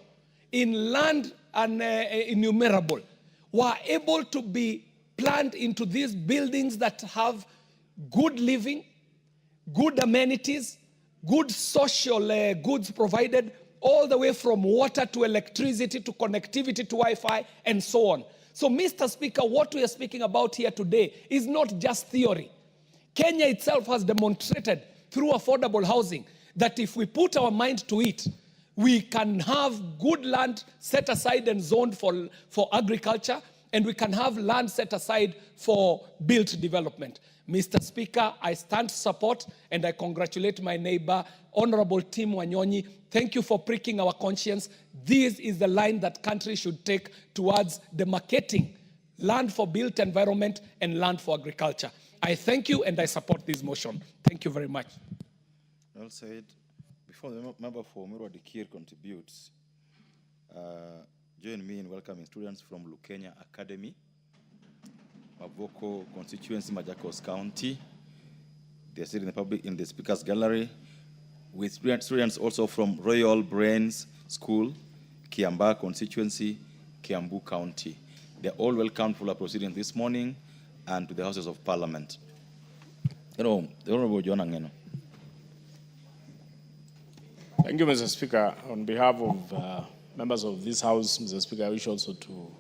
in land innumerable, were able to be planned into these buildings that have good living, good amenities, good social goods provided, all the way from water to electricity to connectivity to Wi-Fi and so on. So, Mr. Speaker, what we are speaking about here today is not just theory. Kenya itself has demonstrated through affordable housing that if we put our mind to it, we can have good land set aside and zoned for agriculture, and we can have land set aside for built development. Mr. Speaker, I stand to support and I congratulate my neighbor, Honorable Tim Wanyonyi. Thank you for pricking our conscience. This is the line that country should take towards demarcating land for built environment and land for agriculture. I thank you and I support this motion. Thank you very much. Well said. Before the member for Murwa Dikir contributes, join me in welcoming students from Lukenya Academy, Mavoko constituency, Machakos County. They are sitting in the speakers gallery with students also from Royal Brains School, Kiambaa constituency, Kiambu County. They are all welcome for the proceedings this morning and to the Houses of Parliament. The Honorable John Angeno. Thank you, Mr. Speaker. On behalf of members of this House, Mr. Speaker, I wish also to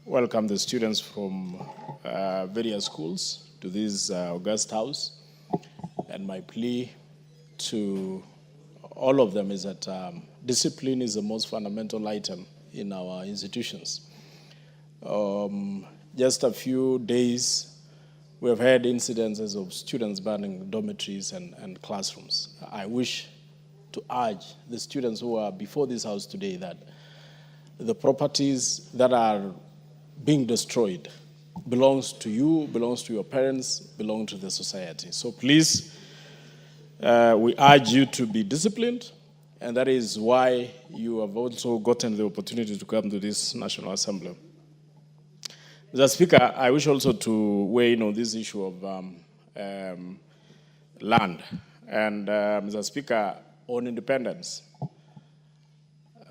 welcome the students from various schools to this august house. And my plea to all of them is that discipline is the most fundamental item in our institutions. Just a few days, we have had incidences of students burning dormitories and classrooms. I wish to urge the students who are before this house today that the properties that are being destroyed belongs to you, belongs to your parents, belong to the society. So please, we urge you to be disciplined, and that is why you have also gotten the opportunity to come to this National Assembly. Mr. Speaker, I wish also to weigh in on this issue of land. And Mr. Speaker, on independence.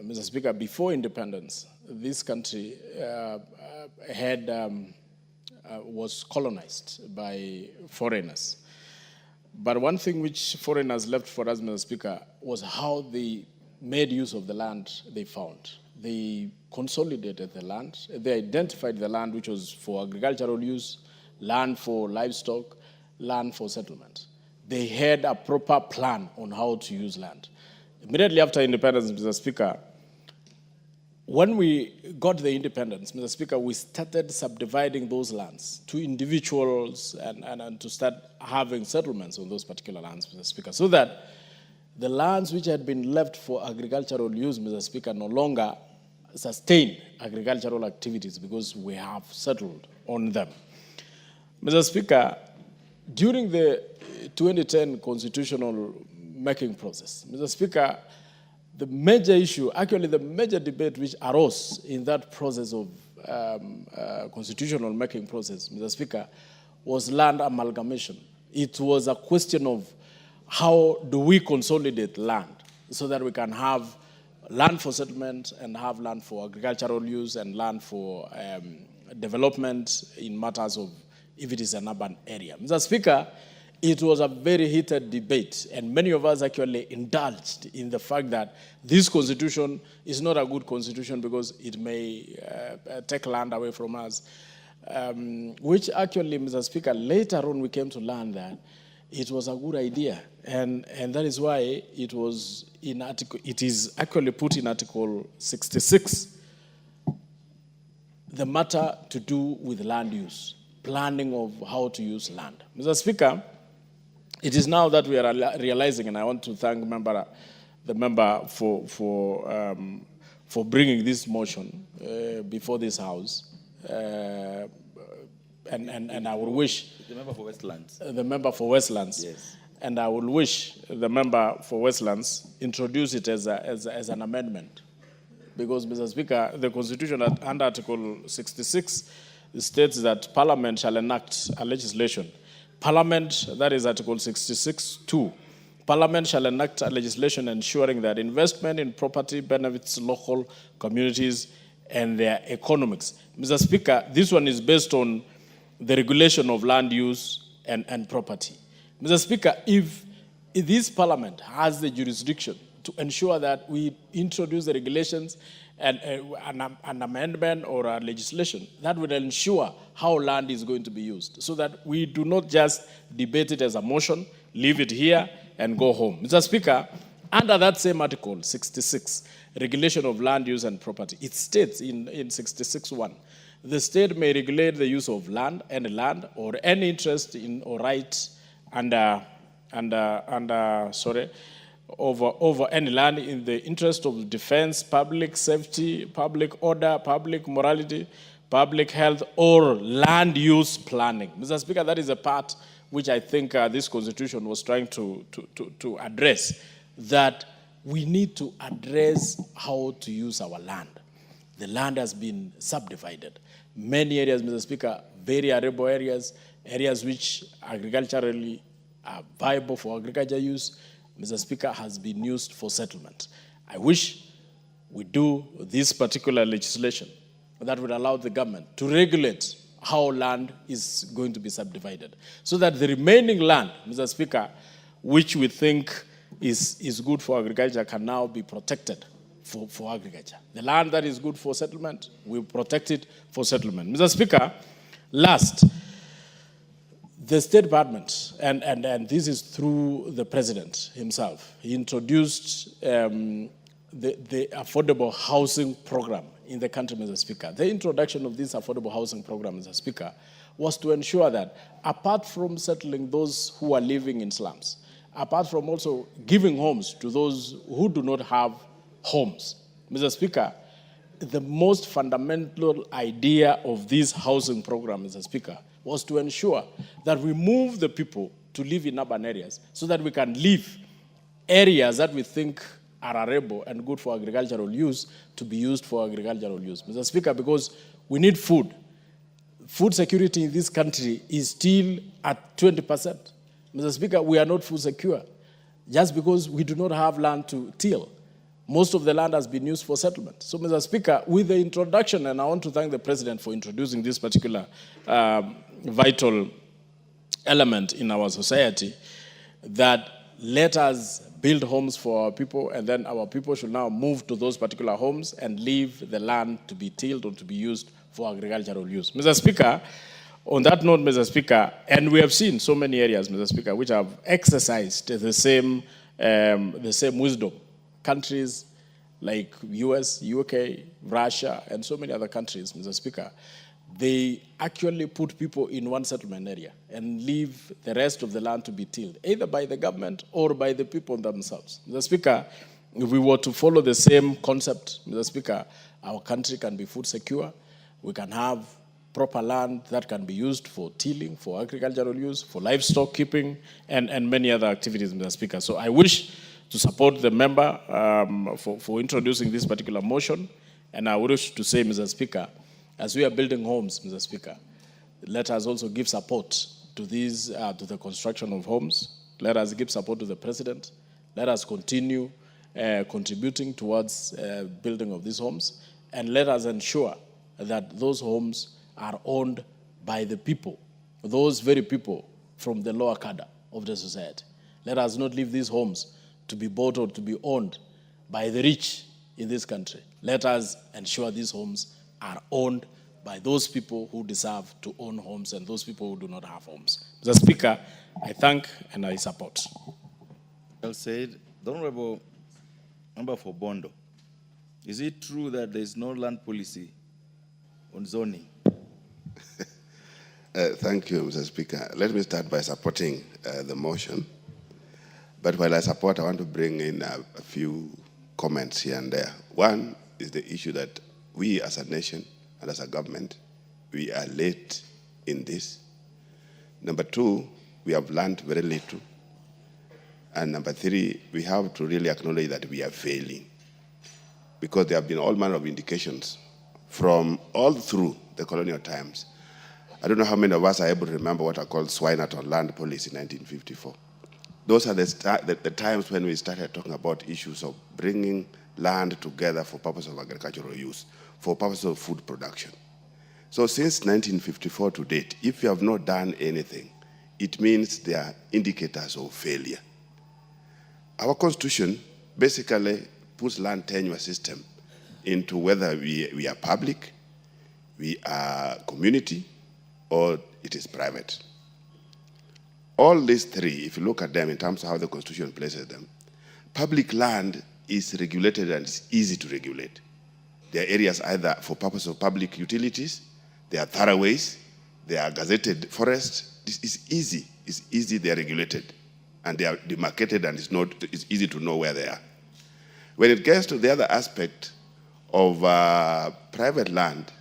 Mr. Speaker, before independence, this country was colonized by foreigners. But one thing which foreigners left for us, Mr. Speaker, was how they made use of the land they found. They consolidated the land. They identified the land which was for agricultural use, land for livestock, land for settlement. They had a proper plan on how to use land. Immediately after independence, Mr. Speaker, when we got the independence, Mr. Speaker, we started subdividing those lands to individuals and to start having settlements on those particular lands, Mr. Speaker, so that the lands which had been left for agricultural use, Mr. Speaker, no longer sustain agricultural activities because we have settled on them. Mr. Speaker, during the 2010 constitutional making process, Mr. Speaker, the major issue, actually the major debate which arose in that process of constitutional making process, Mr. Speaker, was land amalgamation. It was a question of how do we consolidate land so that we can have land for settlement and have land for agricultural use and land for development in matters of if it is an urban area. Mr. Speaker, it was a very heated debate, and many of us actually indulged in the fact that this constitution is not a good constitution because it may take land away from us, which actually, Mr. Speaker, later on we came to learn that it was a good idea, and that is why it was in article. It is actually put in Article 66, the matter to do with land use, planning of how to use land. Mr. Speaker, it is now that we are realizing, and I want to thank the member for bringing this motion before this House, and I will wish the member for Westlands. The member for Westlands. Yes. And I will wish the member for Westlands introduce it as an amendment, because, Mr. Speaker, the Constitution under Article 66 states that Parliament shall enact a legislation. Parliament, that is Article 66(2). Parliament shall enact a legislation ensuring that investment in property benefits local communities and their economics. Mr. Speaker, this one is based on the regulation of land use and property. Mr. Speaker, if this Parliament has the jurisdiction to ensure that we introduce the regulations and an amendment or a legislation, that would ensure how land is going to be used, so that we do not just debate it as a motion, leave it here, and go home. Mr. Speaker, under that same Article 66, regulation of land use and property, it states in 66(1), the state may regulate the use of land, or any interest in or right over any land in the interest of defense, public safety, public order, public morality, public health, or land use planning. Mr. Speaker, that is a part which I think this constitution was trying to address, that we need to address how to use our land. The land has been subdivided. Many areas, Mr. Speaker, very arable areas, areas which agriculturally are viable for agriculture use, Mr. Speaker, has been used for settlement. I wish we do this particular legislation that would allow the government to regulate how land is going to be subdivided, so that the remaining land, Mr. Speaker, which we think is good for agriculture, can now be protected for agriculture. The land that is good for settlement, we protect it for settlement. Mr. Speaker, last, the State Department, and this is through the President himself, he introduced the affordable housing program in the country, Mr. Speaker. The introduction of this affordable housing program, Mr. Speaker, was to ensure that apart from settling those who are living in slums, apart from also giving homes to those who do not have homes, Mr. Speaker, the most fundamental idea of this housing program, Mr. Speaker, was to ensure that we move the people to live in urban areas so that we can leave areas that we think are arable and good for agricultural use to be used for agricultural use. Mr. Speaker, because we need food. Food security in this country is still at 20%. Mr. Speaker, we are not food secure just because we do not have land to till. Most of the land has been used for settlement. So, Mr. Speaker, with the introduction, and I want to thank the President for introducing this particular vital element in our society, that let us build homes for our people, and then our people should now move to those particular homes and leave the land to be tilled or to be used for agricultural use. Mr. Speaker, on that note, Mr. Speaker, and we have seen so many areas, Mr. Speaker, which have exercised the same wisdom. Countries like US, UK, Russia, and so many other countries, Mr. Speaker, they actually put people in one settlement area and leave the rest of the land to be tilled, either by the government or by the people themselves. Mr. Speaker, if we were to follow the same concept, Mr. Speaker, our country can be food secure. We can have proper land that can be used for tilling, for agricultural use, for livestock keeping, and many other activities, Mr. Speaker. So I wish to support the member for introducing this particular motion. And I wish to say, Mr. Speaker, as we are building homes, Mr. Speaker, let us also give support to these, to the construction of homes. Let us give support to the president. Let us continue contributing towards building of these homes. And let us ensure that those homes are owned by the people, those very people from the lower cadre of the society. Let us not leave these homes to be bought or to be owned by the rich in this country. Let us ensure these homes are owned by those people who deserve to own homes and those people who do not have homes. Mr. Speaker, I thank and I support. Well said. The Honorable Member for Bondo, is it true that there is no land policy on zoning? Thank you, Mr. Speaker. Let me start by supporting the motion. But while I support, I want to bring in a few comments here and there. One is the issue that we as a nation and as a government, we are late in this. Number two, we have learned very little. And number three, we have to really acknowledge that we are failing, because there have been all manner of indications from all through the colonial times. I don't know how many of us are able to remember what are called Swinnerton land policy in 1954. Those are the times when we started talking about issues of bringing land together for purpose of agricultural use, for purpose of food production. So since 1954 to date, if you have not done anything, it means there are indicators of failure. Our constitution basically puts land tenure system into whether we are public, we are community, or it is private. All these three, if you look at them in terms of how the Constitution places them, public land is regulated and it's easy to regulate. There are areas either for purpose of public utilities, there are thoroughways, there are gazetted forests. This is easy. It's easy, they are regulated. And they are demarcated and it's easy to know where they are. When it gets to the other aspect of private land,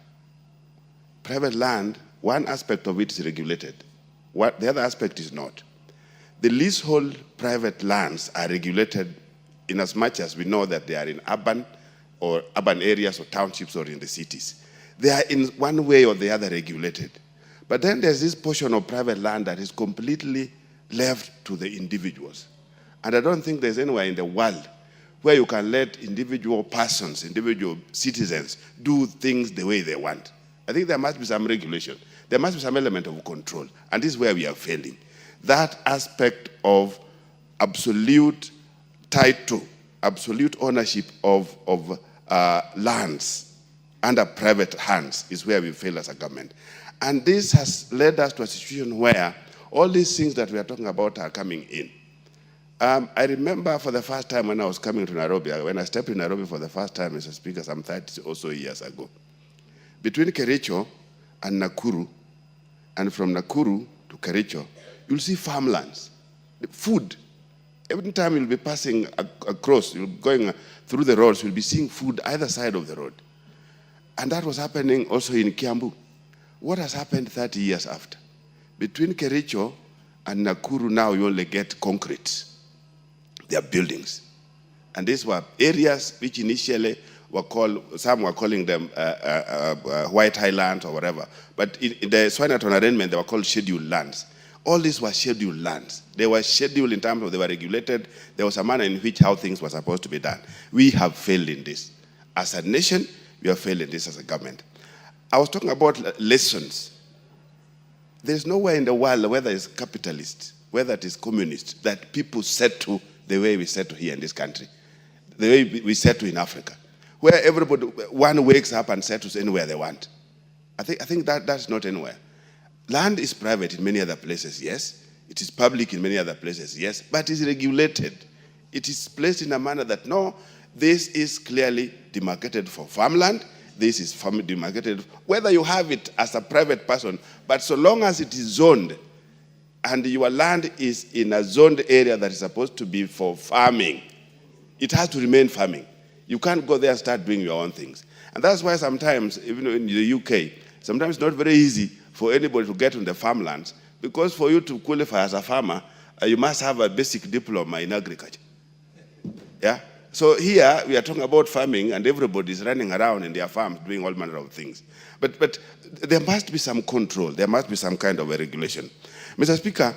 one aspect of it is regulated. The other aspect is not. The leasehold private lands are regulated in as much as we know that they are in urban areas or townships or in the cities. They are in one way or the other regulated. But then there's this portion of private land that is completely left to the individuals. And I don't think there's anywhere in the world where you can let individual persons, individual citizens do things the way they want. I think there must be some regulation. There must be some element of control. And this is where we are failing. That aspect of absolute title, absolute ownership of lands under private hands is where we fail as a government. And this has led us to a situation where all these things that we are talking about are coming in. I remember for the first time when I was coming to Nairobi, when I stepped in Nairobi for the first time, Mr. Speaker, some 30 or so years ago. Between Kericho and Nakuru, and from Nakuru to Kericho, you'll see farmlands, food. Every time you'll be passing across, you're going through the roads, you'll be seeing food either side of the road. And that was happening also in Kiambu. What has happened 30 years after? Between Kericho and Nakuru now you only get concrete. They are buildings. And these were areas which initially were called, some were calling them White Highlands or whatever. But in the Swinnerton arrangement, they were called scheduled lands. All these were scheduled lands. They were scheduled in terms of they were regulated. There was a manner in which how things were supposed to be done. We have failed in this. As a nation, we have failed in this as a government. I was talking about lessons. There's nowhere in the world, whether it's capitalist, whether it is communist, that people settle the way we settle here in this country, the way we settle in Africa, where everybody, one wakes up and settles anywhere they want. I think that's not anywhere. Land is private in many other places, yes. It is public in many other places, yes. But it's regulated. It is placed in a manner that, no, this is clearly demarcated for farmland, this is farm demarcated, whether you have it as a private person, but so long as it is zoned and your land is in a zoned area that is supposed to be for farming, it has to remain farming. You can't go there and start doing your own things. And that's why sometimes, even in the UK, sometimes it's not very easy for anybody to get on the farmlands, because for you to qualify as a farmer, you must have a basic diploma in agriculture. Yeah? So here, we are talking about farming, and everybody is running around in their farms doing all manner of things. But there must be some control. There must be some kind of a regulation. Mr. Speaker,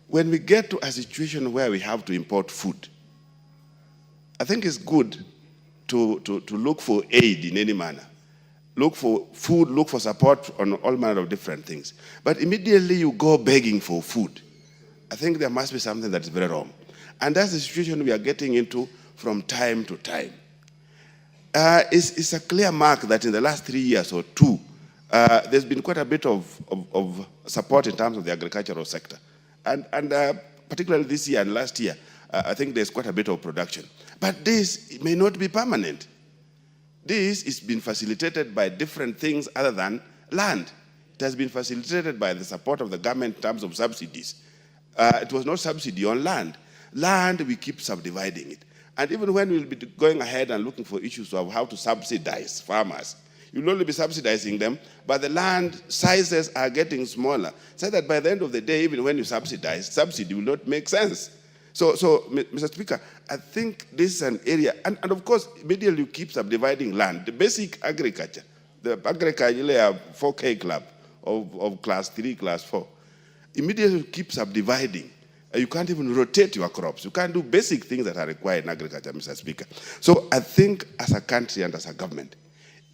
when we get to a situation where we have to import food, I think it's good to look for aid in any manner. Look for food, look for support on all manner of different things. But immediately you go begging for food, I think there must be something that is very wrong. And that's the situation we are getting into from time to time. It's a clear mark that in the last 3 years or two, there's been quite a bit of support in terms of the agricultural sector. And particularly this year and last year, I think there's quite a bit of production. But this may not be permanent. This is being facilitated by different things other than land. It has been facilitated by the support of the government in terms of subsidies. It was not subsidy on land. Land, we keep subdividing it. And even when we'll be going ahead and looking for issues of how to subsidize farmers, you'll only be subsidizing them, but the land sizes are getting smaller, so that by the end of the day, even when you subsidize, subsidy will not make sense. So Mr. Speaker, I think this is an area, and of course, immediately you keep subdividing land. The basic agriculture, the agriculture 4K club of class 3, class 4, immediately you keep subdividing. You can't even rotate your crops. You can't do basic things that are required in agriculture, Mr. Speaker. So I think as a country and as a government,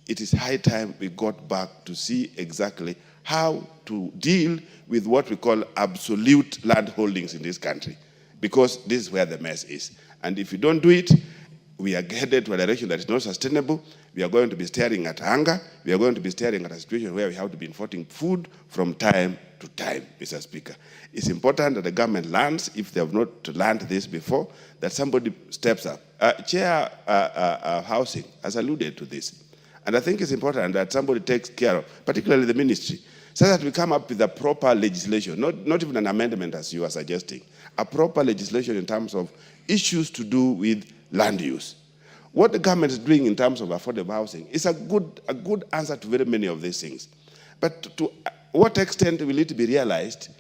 it is high time we got back to see exactly how to deal with what we call absolute land holdings in this country, because this is where the mess is. And if you don't do it, we are headed to a direction that is not sustainable. We are going to be staring at hunger. We are going to be staring at a situation where we have to be importing food from time to time, Mr. Speaker. It's important that the government learns, if they have not learned this before, that somebody steps up. Chair Housing has alluded to this. And I think it's important that somebody takes care of, particularly the ministry, so that we come up with a proper legislation, not even an amendment as you are suggesting, a proper legislation in terms of issues to do with land use. What the government is doing in terms of affordable housing is a good answer to very many of these things. But to what extent will it be realized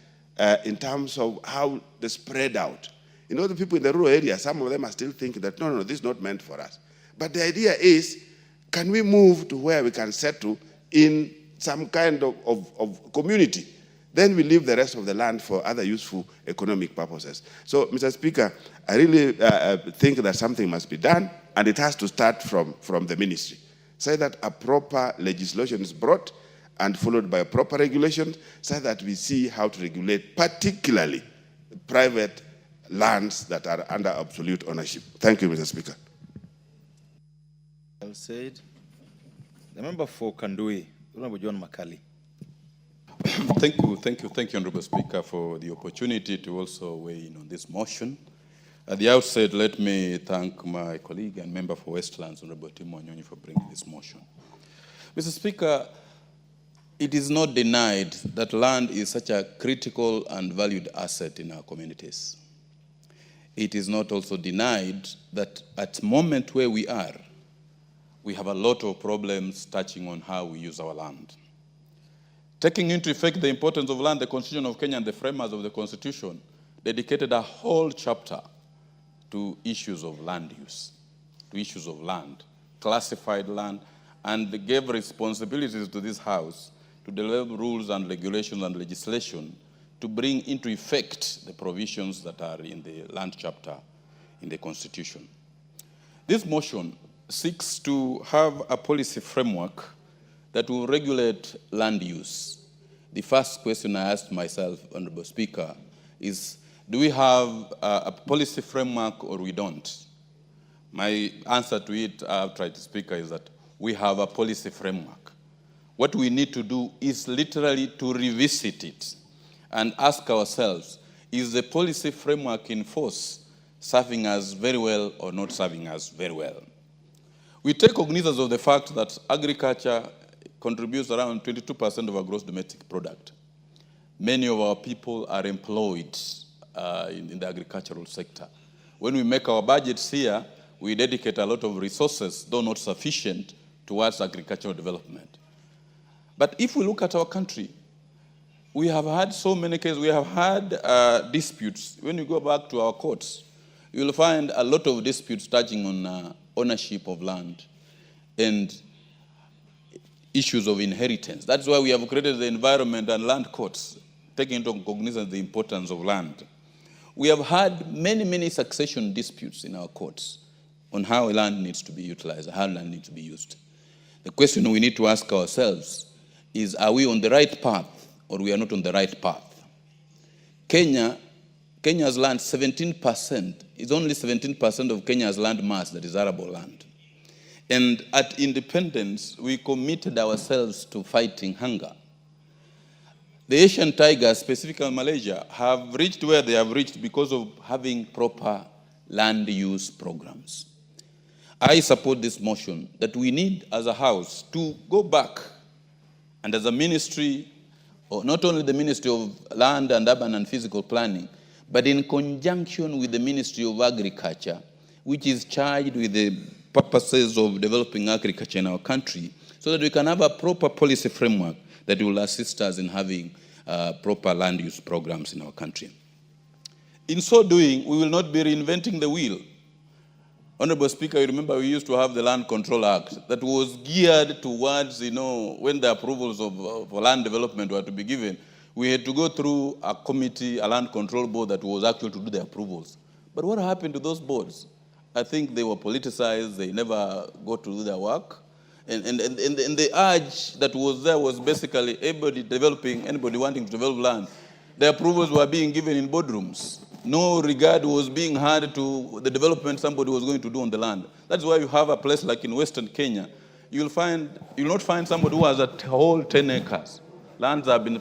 in terms of how they spread out? You know, the people in the rural areas, some of them are still thinking that, no, this is not meant for us. But the idea is, can we move to where we can settle in some kind of community? Then we leave the rest of the land for other useful economic purposes. So, Mr. Speaker, I really think that something must be done, and it has to start from the ministry. So that a proper legislation is brought and followed by a proper regulation, so that we see how to regulate, particularly private lands that are under absolute ownership. Thank you, Mr. Speaker. Well said. The member for Kandui, Honorable John Makali. Thank you, Honorable Speaker, for the opportunity to also weigh in on this motion. At the outset, let me thank my colleague and member for Westlands, Honorable Tim Wanyonyi, for bringing this motion. Mr. Speaker, it is not denied that land is such a critical and valued asset in our communities. It is not also denied that at the moment where we are, we have a lot of problems touching on how we use our land. Taking into effect the importance of land, the Constitution of Kenya and the framers of the Constitution dedicated a whole chapter to issues of land use, to issues of land, classified land, and they gave responsibilities to this House to develop rules and regulations and legislation to bring into effect the provisions that are in the land chapter in the Constitution. This motion seeks to have a policy framework that will regulate land use. The first question I asked myself, Honorable Speaker, is do we have a policy framework or we don't? My answer to it, outright, Speaker, is that we have a policy framework. What we need to do is literally to revisit it and ask ourselves, is the policy framework in force serving us very well or not serving us very well? We take cognizance of the fact that agriculture contributes around 22% of our gross domestic product. Many of our people are employed in the agricultural sector. When we make our budgets here, we dedicate a lot of resources, though not sufficient, towards agricultural development. But if we look at our country, we have had so many cases, we have had disputes. When you go back to our courts, you'll find a lot of disputes touching on ownership of land and issues of inheritance. That's why we have created the environment and land courts, taking into cognizance the importance of land. We have had many, many succession disputes in our courts on how land needs to be utilized, how land needs to be used. The question we need to ask ourselves is, are we on the right path or we are not on the right path? Kenya's land, 17%, is only 17% of Kenya's land mass that is arable land. And at independence, we committed ourselves to fighting hunger. The Asian tigers, specifically Malaysia, have reached where they have reached because of having proper land use programs. I support this motion that we need as a house to go back and as a ministry, or not only the Ministry of Land and Urban and Physical Planning, but in conjunction with the Ministry of Agriculture, which is charged with the purposes of developing agriculture in our country, so that we can have a proper policy framework that will assist us in having proper land use programs in our country. In so doing, we will not be reinventing the wheel. Honorable Speaker, you remember we used to have the Land Control Act that was geared towards, when the approvals of land development were to be given, we had to go through a committee, a land control board that was actually to do the approvals. But what happened to those boards? I think they were politicized, they never got to do their work. And the urge that was there was basically anybody wanting to develop land, the approvals were being given in boardrooms. No regard was being had to the development somebody was going to do on the land. That's why you have a place like in Western Kenya, you'll not find somebody who has a whole 10 acres. Lands have been